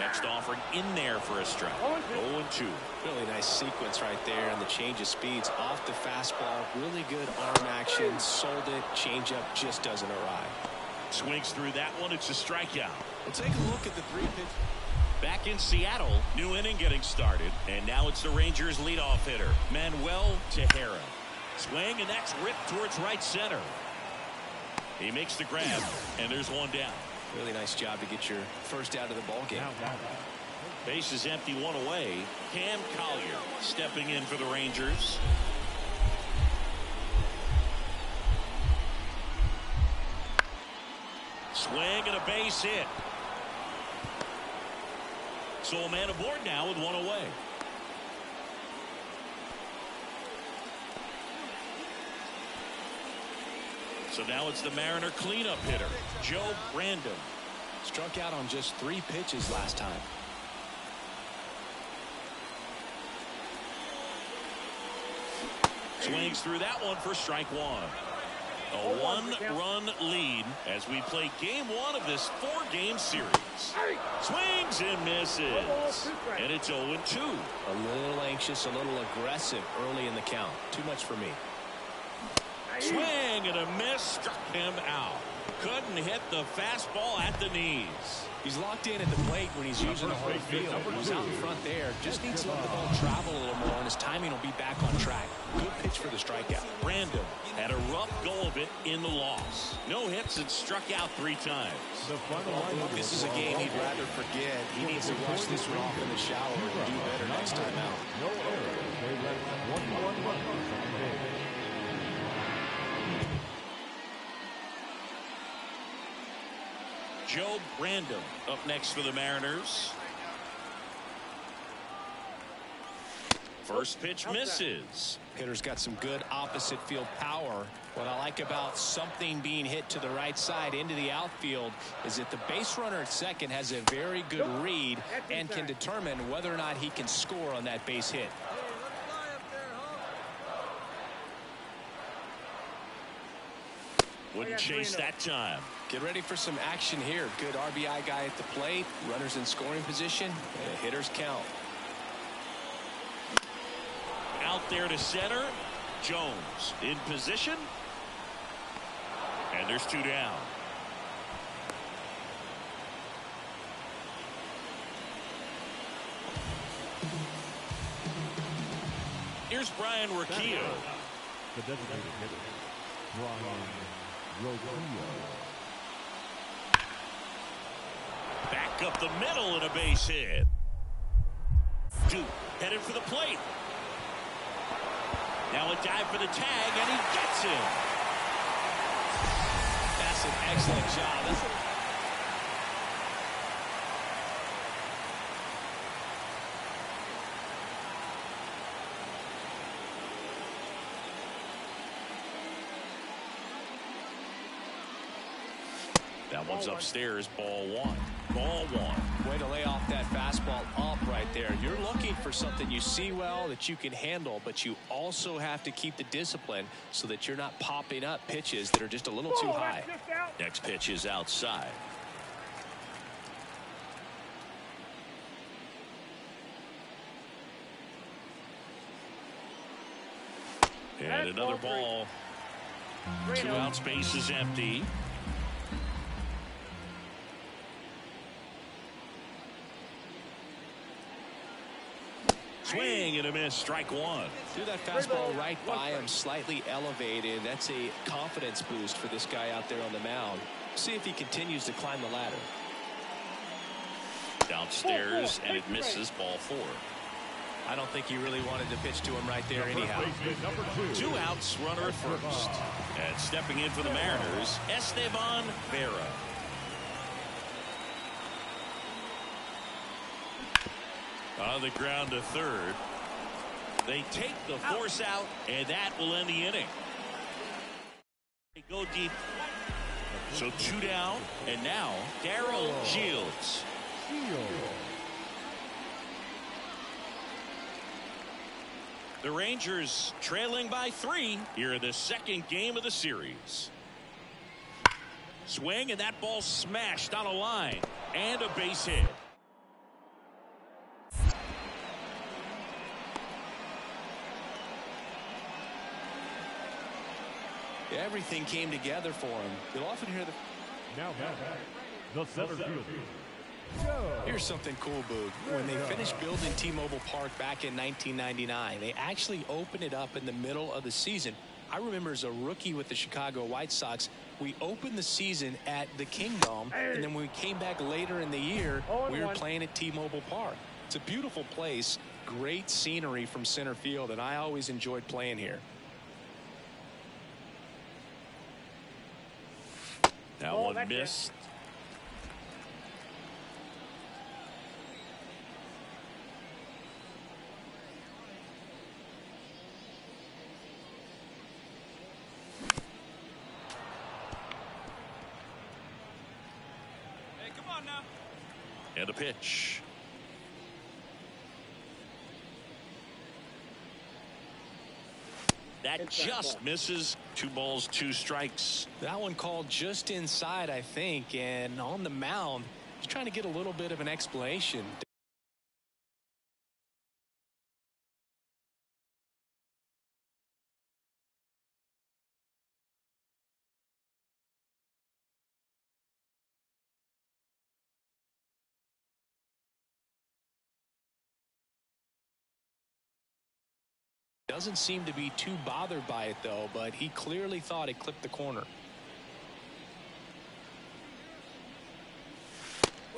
Next offering in there for a strike. 0-2. Really nice sequence right there, and the change of speeds off the fastball. Really good arm action. Sold it. Changeup just doesn't arrive. Swings through that one. It's a strikeout. We'll take a look at the 3-pitch. Back in Seattle, new inning getting started, and now it's the Rangers leadoff hitter, Manuel Tejera. Swing, and that's ripped towards right center. He makes the grab, and there's one down. Really nice job to get your first out of the ball game. Base is empty, one away. Cam Collier stepping in for the Rangers. Swing and a base hit. So a man aboard now with one away. So now it's the Mariner cleanup hitter, Joe Brandon. Struck out on just 3 pitches last time. Swings through that one for strike one. A 1-run lead as we play game 1 of this 4-game series. Swings and misses. And it's 0-2. A little anxious, a little aggressive early in the count. Too much for me. Swing and a miss, struck him out. Couldn't hit the fastball at the knees. He's locked in at the plate when he's using the whole field. He's out in front there. Just needs to let the ball travel a little more, and his timing will be back on track. Good pitch for the strikeout. Brandon had a rough go of it in the loss. No hits and struck out 3 times. This is a game he'd rather forget. He needs to wash this one off in the shower and do better next time out. No errors. They left 1 run runners on base. Joe Brandon up next for the Mariners. First pitch misses. Hitter's got some good opposite field power. What I like about something being hit to the right side into the outfield is that the base runner at second has a very good read and can determine whether or not he can score on that base hit. Wouldn't chase that time. Get ready for some action here. Good RBI guy at the plate. Runners in scoring position. And a hitter's count. Out there to center. Jones in position. And there's 2 down. Here's Brian Rocchio. The designated hitter, Brian Rocchio. Back up the middle and a base hit. Duke headed for the plate. Now a dive for the tag, and he gets him. That's an excellent job. That one's upstairs, ball 1. Ball 1. Way to lay off that fastball up right there. You're looking for something you see well that you can handle, but you also have to keep the discipline so that you're not popping up pitches that are just a little too high. Next pitch is outside. And another ball. 2 outs, base is empty. Swing and a miss, strike 1. Threw that fastball right by him, slightly elevated. That's a confidence boost for this guy out there on the mound. See if he continues to climb the ladder. Downstairs, and it misses, ball 4. I don't think he really wanted to pitch to him right there anyhow. 2 outs, runner at first. And stepping in for the Mariners, Esteban Vera. On the ground to third. They take the force out, and that will end the inning. They go deep. So 2 down, and now Darryl Shields. The Rangers trailing by 3 here in the 2nd game of the series. Swing, and that ball smashed on a line, and a base hit. Everything came together for him. You'll often hear the... Now back, the center fielder. Here's something cool, Boog. When they finished building T-Mobile Park back in 1999, they actually opened it up in the middle of the season. I remember as a rookie with the Chicago White Sox, we opened the season at the Kingdome, and then when we came back later in the year, we were playing at T-Mobile Park. It's a beautiful place, great scenery from center field, and I always enjoyed playing here. That one missed. Hey, come on now. And a pitch. That just misses. 2 balls, 2 strikes. That one called just inside, I think, and on the mound, he's trying to get a little bit of an explanation. Doesn't seem to be too bothered by it, though, but he clearly thought it clipped the corner.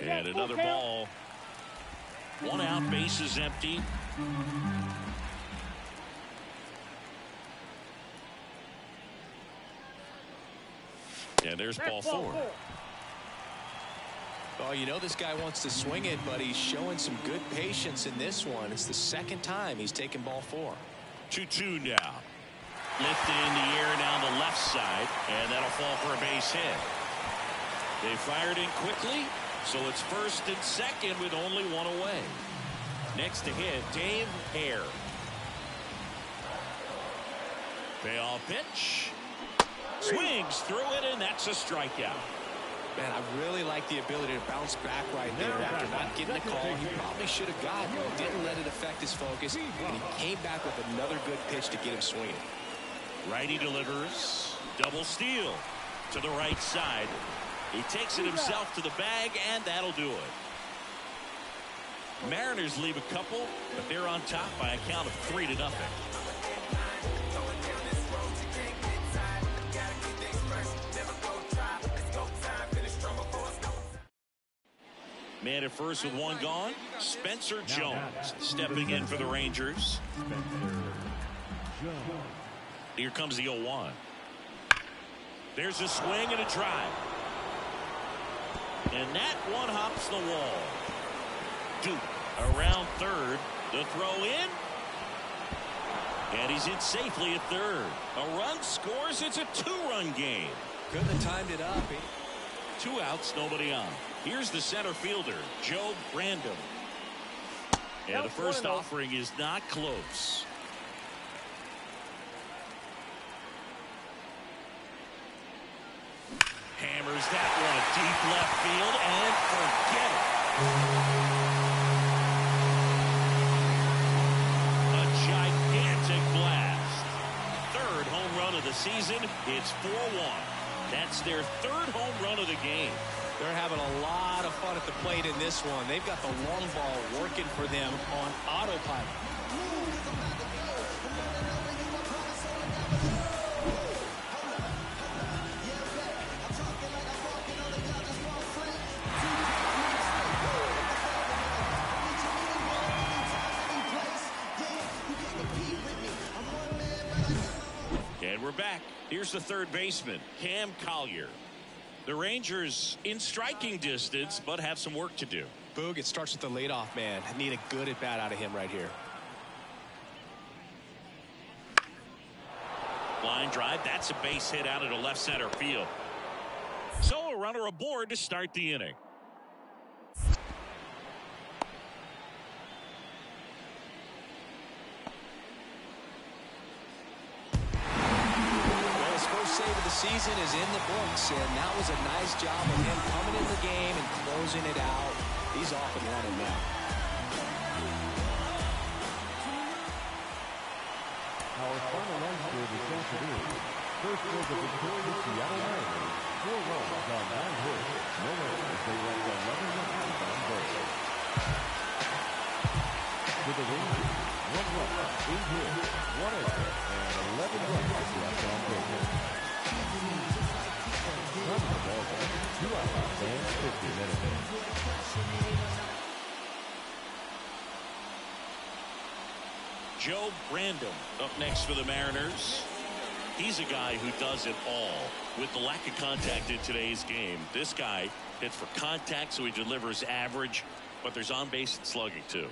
And another ball. 1 out, base is empty. And there's ball 4. Oh, you know this guy wants to swing it, but he's showing some good patience in this one. It's the second time he's taken ball 4. 2-2 now. Lifted in the air down the left side, and that'll fall for a base hit. They fired in quickly, so it's first and second with only 1 away. Next to hit, Dave Hare. Payoff pitch. Swings through it, and that's a strikeout. Man, I really like the ability to bounce back right there after not getting a call. He probably should have gotten it, didn't let it affect his focus, and he came back with another good pitch to get him swinging. Righty delivers. Double steal to the right side. He takes it himself to the bag, and that'll do it. Mariners leave a couple, but they're on top by a count of 3-0. Man at first with 1 gone. Spencer Jones stepping in for the Rangers. Here comes the 0-1. There's a swing and a drive. And that one hops the wall. Duke around third. The throw in. And he's in safely at third. A run scores. It's a 2-run game. Couldn't have timed it up. 2 outs, nobody on. Here's the center fielder, Joe Brandon. And the first offering is not close. Hammers that one deep left field and forget it. A gigantic blast. 3rd home run of the season. It's 4-1. That's their 3rd home run of the game. They're having a lot of fun at the plate in this one. They've got the long ball working for them on autopilot. And we're back. Here's the 3rd baseman, Cam Collier. The Rangers in striking distance, but have some work to do. Boog, it starts with the leadoff man. I need a good at bat out of him right here. Line drive. That's a base hit out into left center field. So a runner aboard to start the inning. Save of the season is in the books, and that was a nice job of him coming in the game and closing it out. He's off and running now. Our final run score this afternoon. First field of the One run, 8 hits, 1 error, and 11 runs left on base. Time of the ball game, 2 hours and 50 minutes. Joe Brandon up next for the Mariners. He's a guy who does it all. With the lack of contact in today's game, this guy hits for contact, so he delivers average, but there's on-base and slugging too.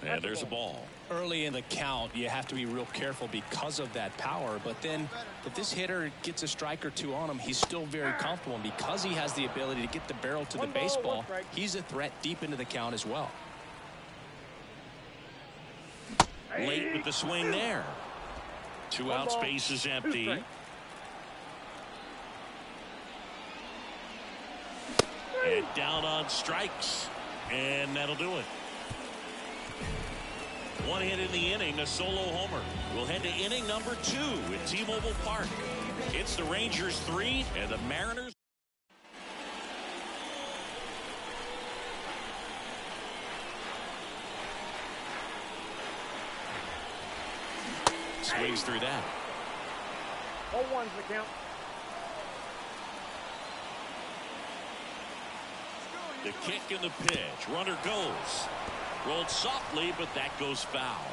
And there's a ball. Early in the count, you have to be real careful because of that power. But then if this hitter gets a strike or two on him, he's still very comfortable. And because he has the ability to get the barrel to the baseball, he's a threat deep into the count as well. Late with the swing there. 2 outs, base is empty. And down on strikes. And that'll do it. 1 hit in the inning, a solo homer. We'll head to inning number 2 at T-Mobile Park. It's the Rangers 3 and the Mariners. Swings through that. 0-1's the count. The kick and the pitch. Runner goes. Rolled softly, but that goes foul.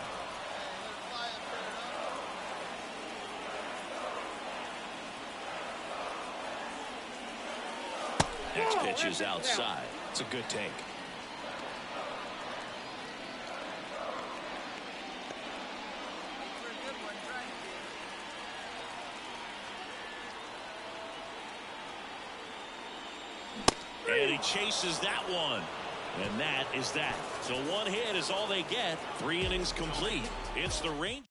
Next pitch is outside. It's a good take. And he chases that one. And that is that. So 1 hit is all they get. 3 innings complete. It's the Rangers.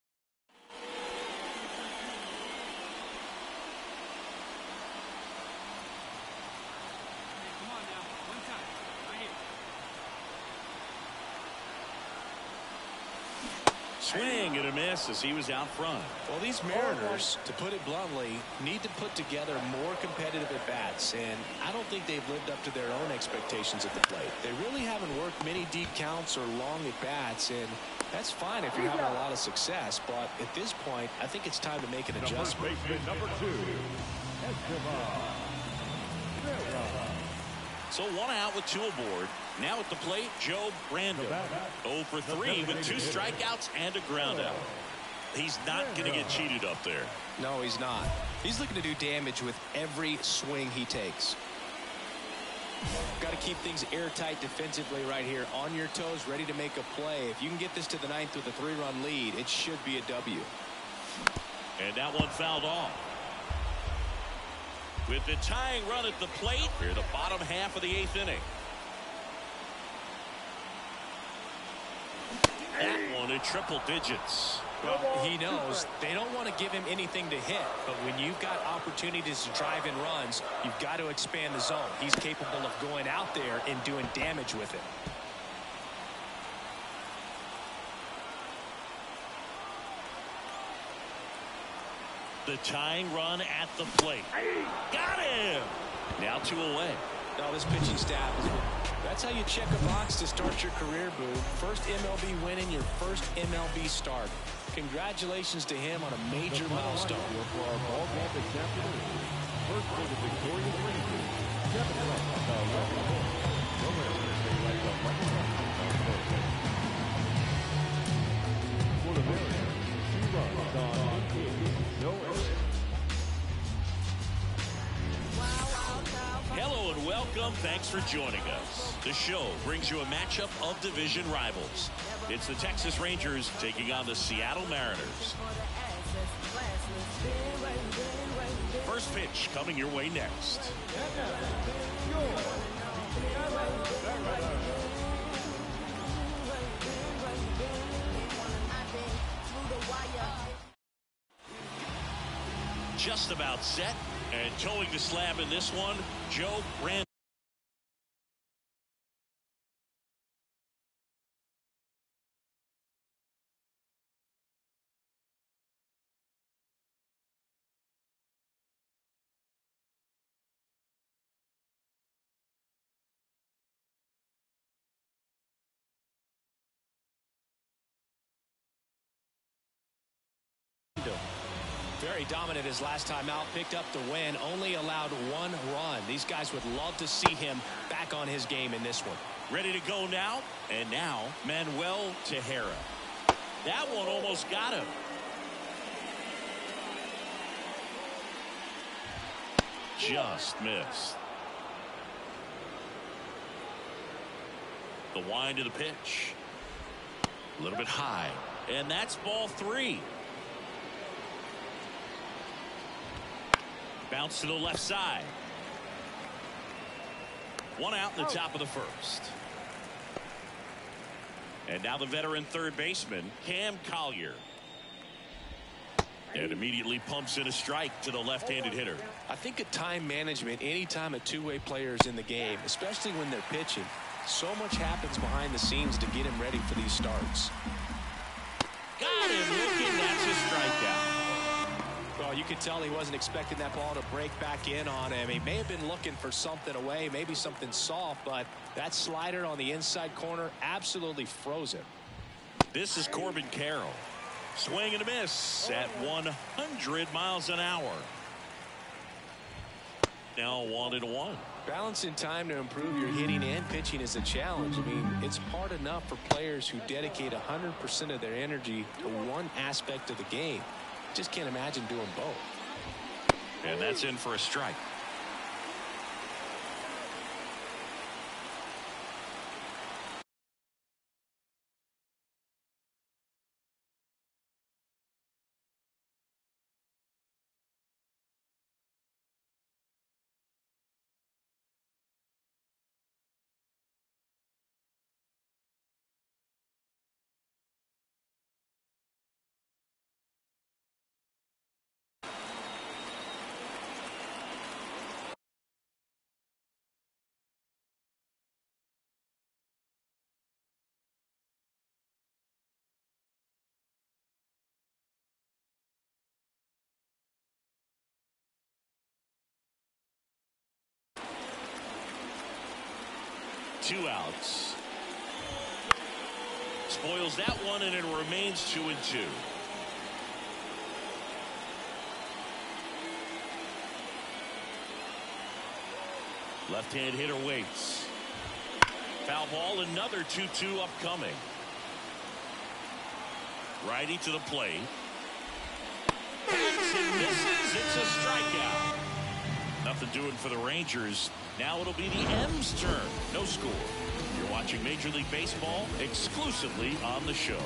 Swing and a miss as he was out front. Well, these Mariners, to put it bluntly, need to put together more competitive at-bats, and I don't think they've lived up to their own expectations at the plate. They really haven't worked many deep counts or long at-bats, and that's fine if you're having a lot of success, but at this point, I think it's time to make an adjustment. Number 2, Esteban. So 1 out with 2 aboard. Now at the plate, Joe Brandon. 0 for 3 with 2 strikeouts and a ground out. He's not going to get cheated up there. No, he's not. He's looking to do damage with every swing he takes. Got to keep things airtight defensively right here. On your toes, ready to make a play. If you can get this to the 9th with a 3-run lead, it should be a W. And that one fouled off. With the tying run at the plate, we're at the bottom half of the 8th inning. That one in triple digits. Well, he knows they don't want to give him anything to hit, but when you've got opportunities to drive in runs, you've got to expand the zone. He's capable of going out there and doing damage with it. The tying run at the plate. Got him! Now 2 away. No, this pitching staff, that's how you check a box to start your career, Boo. First MLB win in your first MLB start. Congratulations to him on a major milestone. For our ball game this afternoon. First for the victorious Rangers, 7 runs to 11 hits. The Mariners take like 11 runs on Thursday. For the Mariners, 2 runs on 8 hits, no errors. Hello and welcome. Thanks for joining us. The show brings you a matchup of division rivals. It's the Texas Rangers taking on the Seattle Mariners. First pitch coming your way next. Just about set and towing the slab in this one, Joe Brandon. Random. Very dominant his last time out. Picked up the win. Only allowed 1 run. These guys would love to see him back on his game in this one. Ready to go now. And now Manuel Tejera. That one almost got him. Just missed. The wind of the pitch. A little bit high. And that's ball 3. Bounce to the left side. 1 out in the top of the first. And now the veteran third baseman, Cam Collier. And immediately pumps in a strike to the left-handed hitter. I think of time management anytime a two-way player is in the game, especially when they're pitching. So much happens behind the scenes to get him ready for these starts. Got him looking. That's a strikeout. Well, you could tell he wasn't expecting that ball to break back in on him. He may have been looking for something away, maybe something soft, but that slider on the inside corner absolutely froze him. This is Corbin Carroll. Swing and a miss at 100 miles an hour. Now 1-1. Balancing time to improve your hitting and pitching is a challenge. I mean, it's hard enough for players who dedicate 100% of their energy to one aspect of the game. Just can't imagine doing both. And that's in for a strike. Two outs. Spoils that one, and it remains 2-2. Left-hand hitter waits. Foul ball, another 2-2 upcoming. Righty to the plate. And misses. It's a strikeout. Nothing doing for the Rangers. Now it'll be the M's turn. No score. You're watching Major League Baseball exclusively on the show.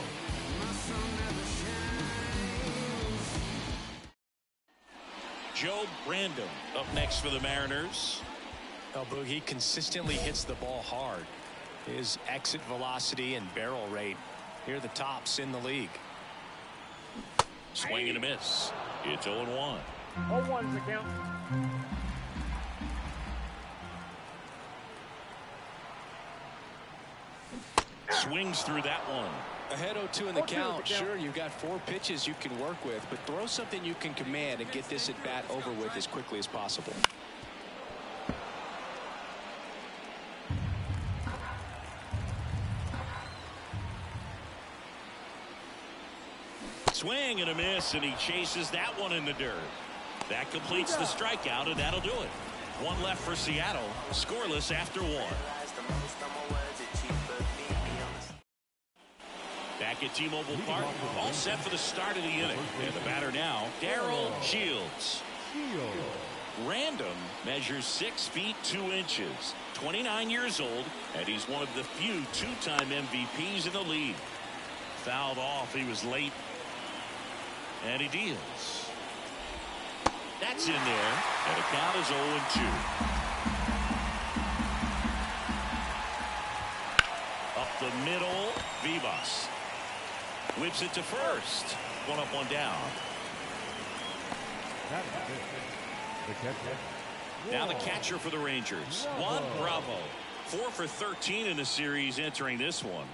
Joe Random up next for the Mariners. Oh, Boog, he consistently hits the ball hard. His exit velocity and barrel rate, here are the tops in the league. Swing and a miss. It's 0-1. 0-1's the count. Swings through that one. Ahead 0-2 in the count. Sure, you've got 4 pitches you can work with, but throw something you can command and get this at bat over with as quickly as possible. Swing and a miss, and he chases that one in the dirt. That completes the strikeout, and that'll do it. 1 left for Seattle. Scoreless after 1. Back at T-Mobile Park, all set for the start of the inning. And the batter now, Darrell Shields. Random measures 6 feet 2 inches, 29 years old, and he's one of the few 2-time MVPs in the league. Fouled off, he was late, and he deals. That's in there, and the count is 0-2. Up the middle, Vivas. Whips it to first. 1 up, 1 down. Now the catcher for the Rangers, Juan Bravo. 4 for 13 in the series entering this one.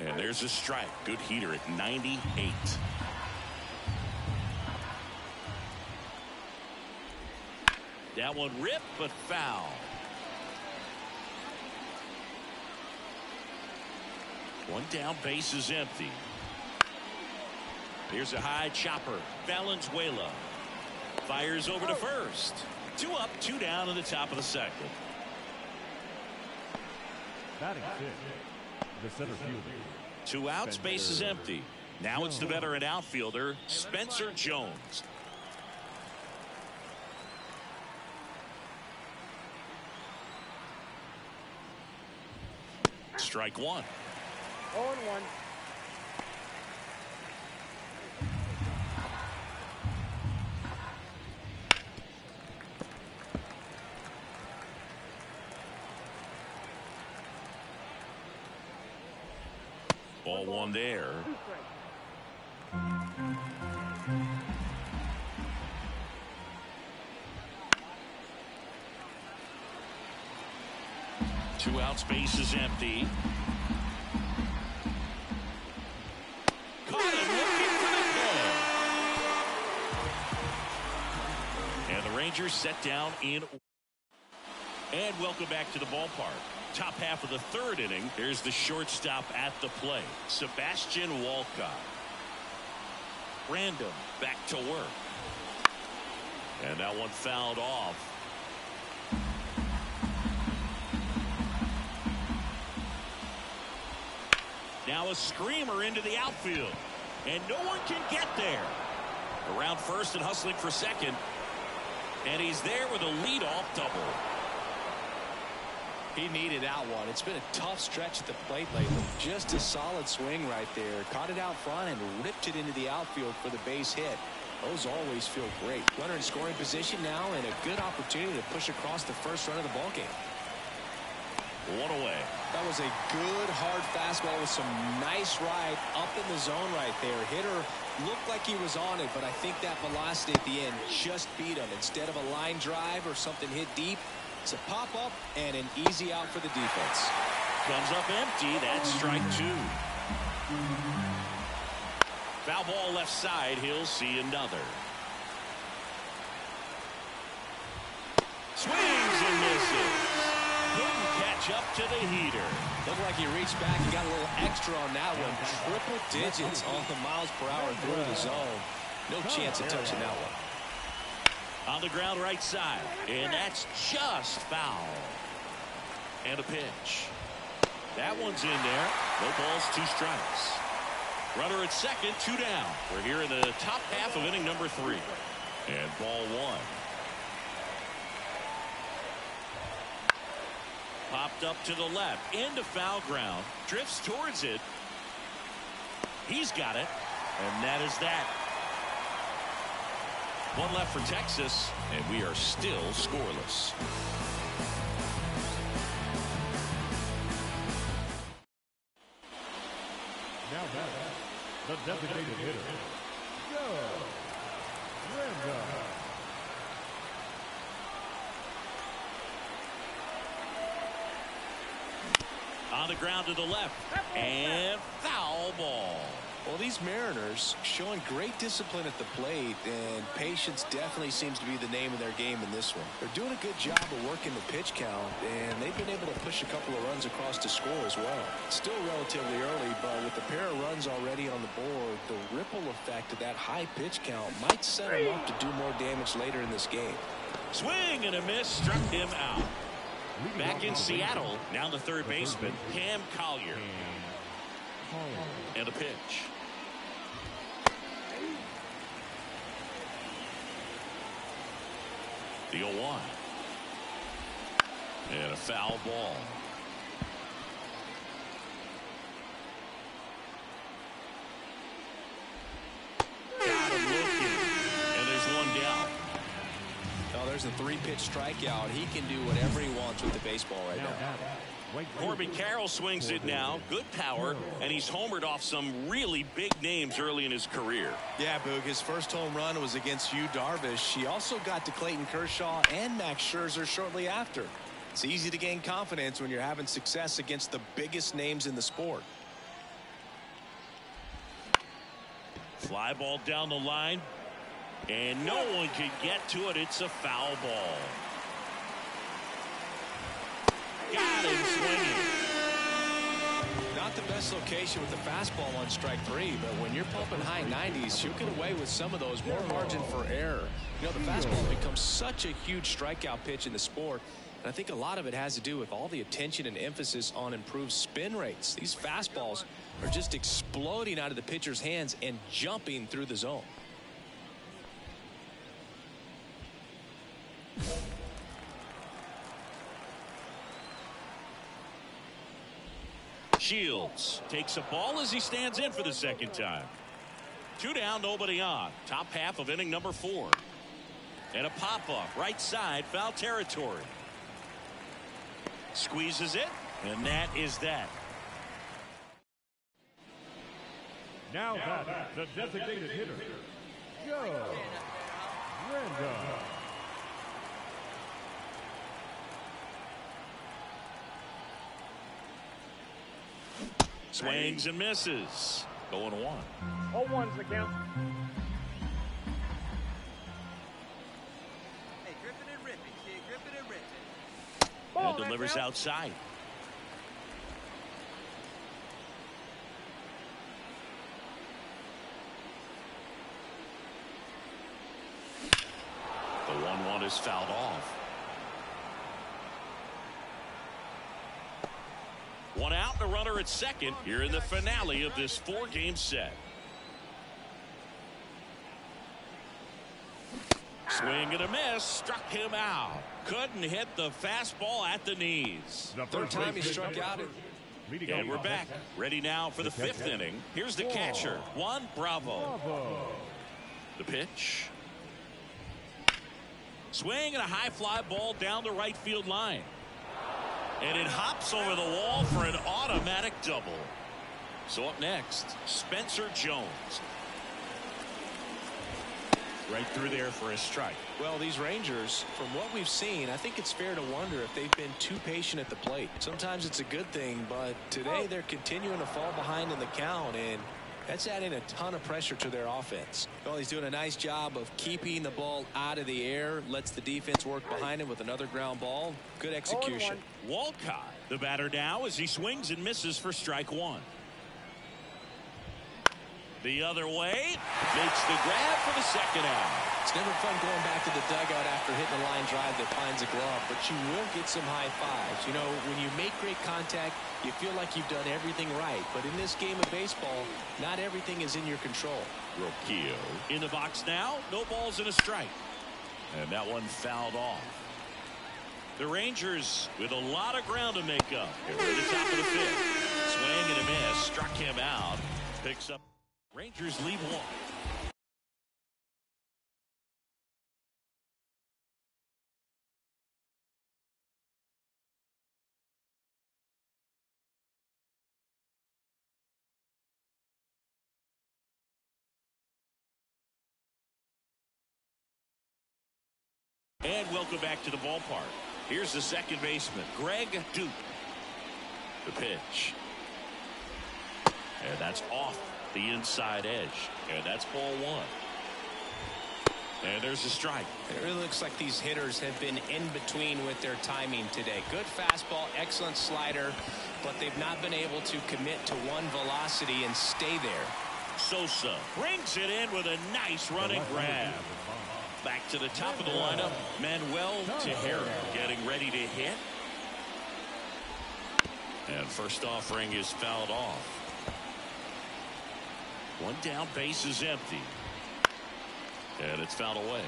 And there's a strike. Good heater at 98. That one ripped, but foul. One down, base is empty. Here's a high chopper. Valenzuela fires over to first. 2 up, 2 down in the top of the second. Batting 6, the center fielder. 2 outs, base is empty. Now it's the veteran outfielder, Spencer Jones. Strike 1. 0-1. Ball 1 there. 2 strikes. 2 outs, base is empty. Caught him looking for the goal. And the Rangers set down in. And welcome back to the ballpark. Top half of the 3rd inning. Here's the shortstop at the plate, Sebastian Walcott. Random back to work. And that one fouled off. Now a screamer into the outfield. And no one can get there. Around first and hustling for second. And he's there with a leadoff double. He needed that one. It's been a tough stretch at the plate lately. Just a solid swing right there. Caught it out front and ripped it into the outfield for the base hit. Those always feel great. Runner in scoring position now and a good opportunity to push across the first run of the ballgame. 1 away. That was a good hard fastball with some nice ride up in the zone right there. Hitter looked like he was on it, but I think that velocity at the end just beat him. Instead of a line drive or something hit deep, it's a pop-up and an easy out for the defense. Comes up empty. That's strike 2. Foul ball left side. He'll see another. Swings and misses. Couldn't catch up to the heater. Looked like he reached back and got a little extra on that one. Triple digits on the miles per hour through the zone. No chance of touching that one. On the ground right side. And that's just foul. And a pitch. That one's in there. No balls, 2 strikes. Runner at second, 2 down. We're here in the top half of inning number 3. And ball 1. Popped up to the left. Into foul ground. Drifts towards it. He's got it. And that is that. 1 left for Texas, and we are still scoreless. Now batting, the designated hitter, Joe Randall. On the ground to the left. And foul ball. Well, these Mariners showing great discipline at the plate, and patience definitely seems to be the name of their game in this one. They're doing a good job of working the pitch count, and they've been able to push a couple of runs across to score as well. It's still relatively early, but with a pair of runs already on the board, the ripple effect of that high pitch count might set them up to do more damage later in this game. Swing and a miss, struck him out. Back in Seattle, now the third baseman, Cam Collier. And a pitch. The 0-1. And a foul ball. Got him looking. And there's 1 down. Oh, there's a 3-pitch strikeout. He can do whatever he wants with the baseball right now. Corbin Carroll swings it now. Good power, and he's homered off some really big names early in his career. Yeah, Boog, his first home run was against Yu Darvish. He also got to Clayton Kershaw and Max Scherzer shortly after. It's easy to gain confidence when you're having success against the biggest names in the sport. Fly ball down the line, and no one can get to it. It's a foul ball. Got him swinging. Not not the best location with the fastball on strike 3, but when you're pumping high 90s, you'll get away with some of those, more margin for error. You know, the fastball becomes such a huge strikeout pitch in the sport, and I think a lot of it has to do with all the attention and emphasis on improved spin rates. These fastballs are just exploding out of the pitcher's hands and jumping through the zone. Shields takes a ball as he stands in for the second time. 2 down, nobody on. Top half of inning number 4. And a pop-up right side, foul territory. Squeezes it, and that is that. Now that the designated hitter, Joe Random. Swings and misses. 0-1. 0-1's the count. Hey, gripping and ripping, kid. Gripping and ripping. And delivers outside. The 1-1 is fouled off. 1 out and a runner at second here in the finale of this 4-game set. Swing and a miss, struck him out. Couldn't hit the fastball at the knees. Third time he struck out. And we're back. Ready now for the 5th inning. Here's the catcher, Juan Bravo. The pitch. Swing and a high fly ball down the right field line. And it hops over the wall for an automatic double. So up next, Spencer Jones. Right through there for a strike. Well, these Rangers, from what we've seen, I think it's fair to wonder if they've been too patient at the plate. Sometimes it's a good thing, but today they're continuing to fall behind in the count, and that's adding a ton of pressure to their offense. Well, he's doing a nice job of keeping the ball out of the air, lets the defense work behind him with another ground ball. Good execution. Walcott, the batter now, as he swings and misses for strike 1. The other way, makes the grab for the second out. It's never fun going back to the dugout after hitting a line drive that finds a glove, but you will get some high fives. You know, when you make great contact, you feel like you've done everything right. But in this game of baseball, not everything is in your control. Roquillo in the box now. No balls and a strike. And that one fouled off. The Rangers with a lot of ground to make up. Here at the top of the 5th. Swing and a miss. Struck him out. Picks up. Rangers lead 1. And welcome back to the ballpark. Here's the second baseman, Greg Duke. The pitch. And that's off the inside edge. And that's ball 1. And there's a strike. It really looks like these hitters have been in between with their timing today. Good fastball, excellent slider, but they've not been able to commit to one velocity and stay there. Sosa brings it in with a nice running grab. Back to the top of the lineup, Manuel Tejera getting ready to hit. And first offering is fouled off. 1 down, base is empty. And it's fouled away.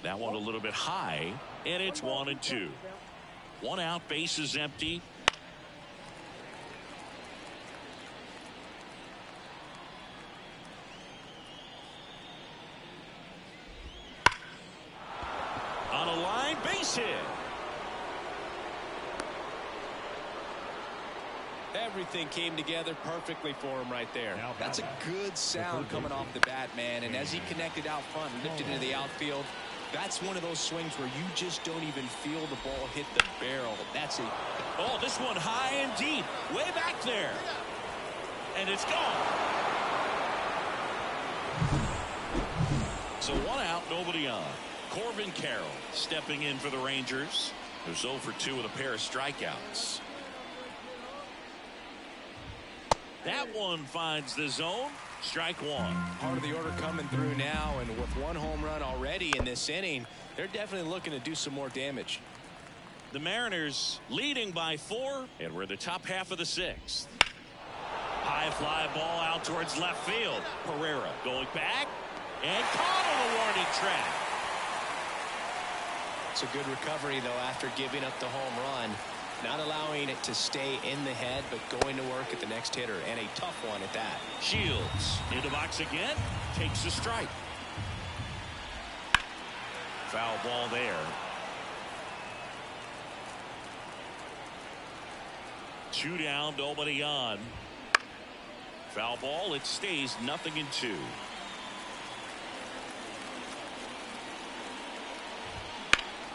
That one a little bit high, and it's 1-2. 1 out, base is empty. On a line, base hit. Everything came together perfectly for him right there. That's a good sound coming off the bat, man. And as he connected out front and lifted into the outfield, that's one of those swings where you just don't even feel the ball hit the barrel. That's it. Oh, this one high and deep, way back there. And it's gone. So 1 out, nobody on. Corbin Carroll stepping in for the Rangers. They're 0 for 2 with a pair of strikeouts. That one finds the zone. Strike one. Part of the order coming through now, and with 1 home run already in this inning, they're definitely looking to do some more damage. The Mariners leading by 4, and we're the top half of the 6th. High fly ball out towards left field. Pereira going back and caught on the warning track. It's a good recovery, though, after giving up the home run. Not allowing it to stay in the head, but going to work at the next hitter, and a tough one at that. Shields into box again, takes a strike. Foul ball there. 2 down, nobody on. Foul ball, it stays 0-2.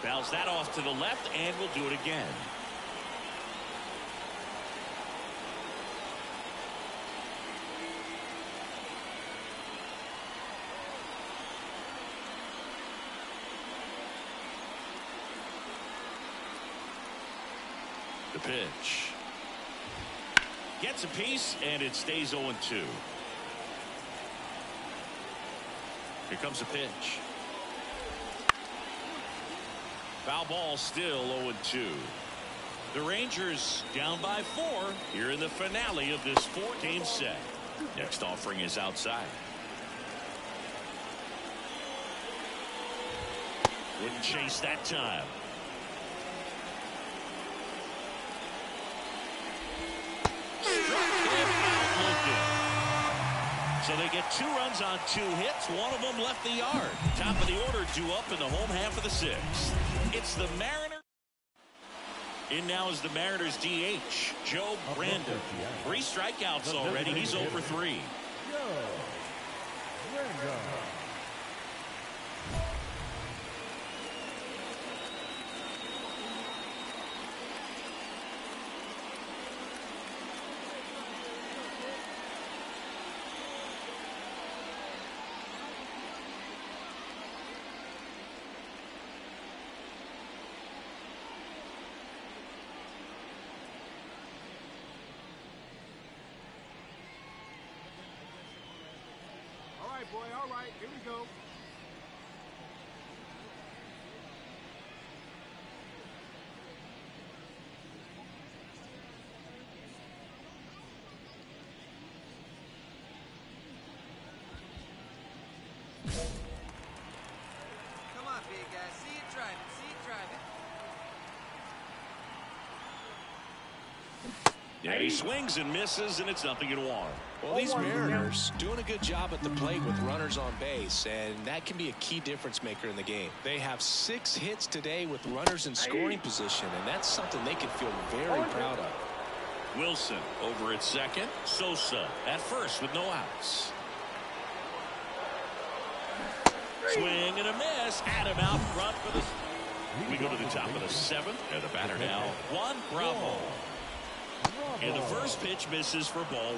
Fouls that off to the left, and we'll do it again. The pitch. Gets a piece, and it stays 0-2. Here comes a pitch. Foul ball, still 0-2. The Rangers down by 4 here in the finale of this 4-game set. Next offering is outside. Wouldn't chase that time. So they get 2 runs on 2 hits. 1 of them left the yard. Top of the order due up in the home half of the 6th. It's the Mariners. In now is the Mariners DH, Joe Brandon. 3 strikeouts already. He's 0 for 3. Boy, all right, here we go. Come on, big guy. See it driving. See it driving. Yeah, he swings and misses, and it's 0-1. Well, these Mariners doing a good job at the plate with runners on base, and that can be a key difference maker in the game. They have 6 hits today with runners in scoring position, and that's something they can feel very proud of. Wilson over at second. Sosa at first with no outs. Swing and a miss. Adam out front for the. We go to the top of the 7th, and the batter now, Juan Bravo. And the first pitch misses for ball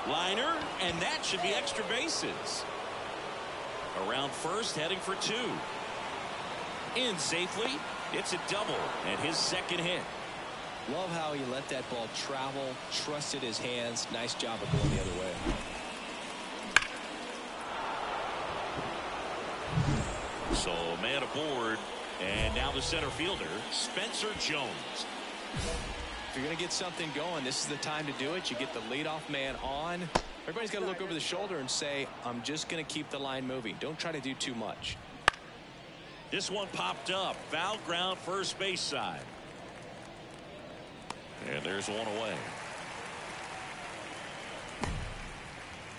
1. Liner, and that should be extra bases. Around first, heading for 2. In safely, it's a double, and his 2nd hit. Love how he let that ball travel, trusted his hands. Nice job of going the other way. So a man aboard, and now the center fielder, Spencer Jones. If you're going to get something going, this is the time to do it. You get the leadoff man on. Everybody's got to look over the shoulder and say, I'm just going to keep the line moving. Don't try to do too much. This one popped up. Foul ground, first base side. And there's one away.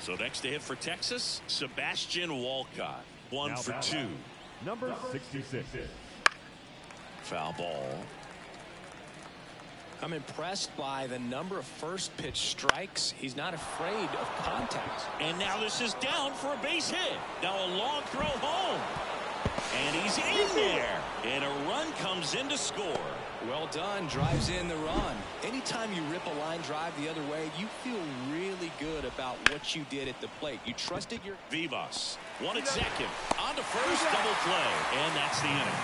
So next to hit for Texas, Sebastian Walcott. 1 for 2. Number 66. Foul ball. I'm impressed by the number of first pitch strikes. He's not afraid of contact. And now this is down for a base hit. Now a long throw home. And he's in there. And a run comes in to score. Well done. Drives in the run. Anytime you rip a line drive the other way, you feel really good about what you did at the plate. You trusted your... Vivas. One at second. On to first. Double play. And that's the inning.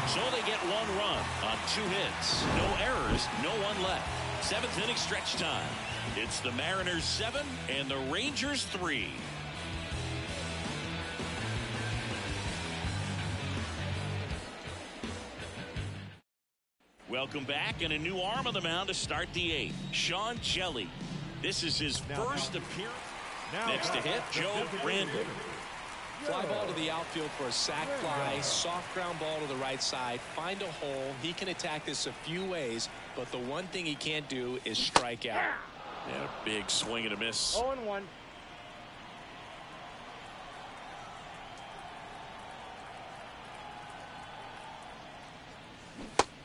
So they get one run on 2 hits. No errors. No one left. 7th inning stretch time. It's the Mariners 7 and the Rangers 3. Welcome back, and a new arm on the mound to start the 8th. Sean Jelly. This is his first appearance. Next to hit, Joe Brandon. Fly ball to the outfield for a sac fly. Soft ground ball to the right side. Find a hole. He can attack this a few ways, but the one thing he can't do is strike out. And a big swing and a miss. 0-1.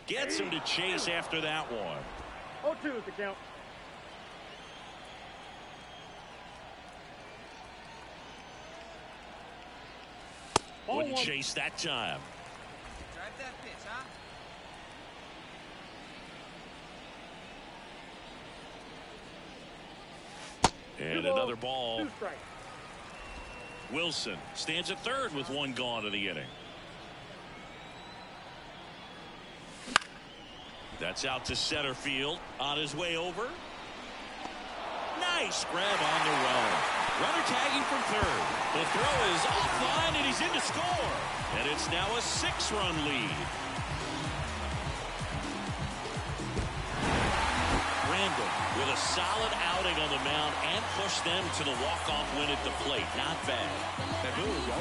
Gets him to chase after that one. 0-2 is the count. Wouldn't chase that time. Drive that pitch, huh? And another ball. 2 strikes. Wilson stands at third with 1 gone to the inning. That's out to center field. On his way over. Nice grab on the run. Runner tagging from third. The throw is offline and he's in to score. And it's now a 6-run lead. Brandon with a solid outing on the mound and pushed them to the walk-off win at the plate. Not bad. I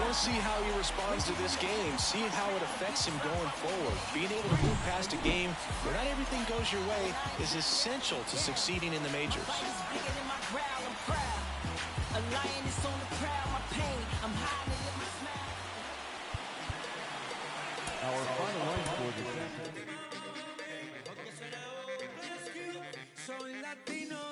want to see how he responds to this game. See how it affects him going forward. Being able to move past a game where not everything goes your way is essential to succeeding in the majors. Our final line for the Soy latino.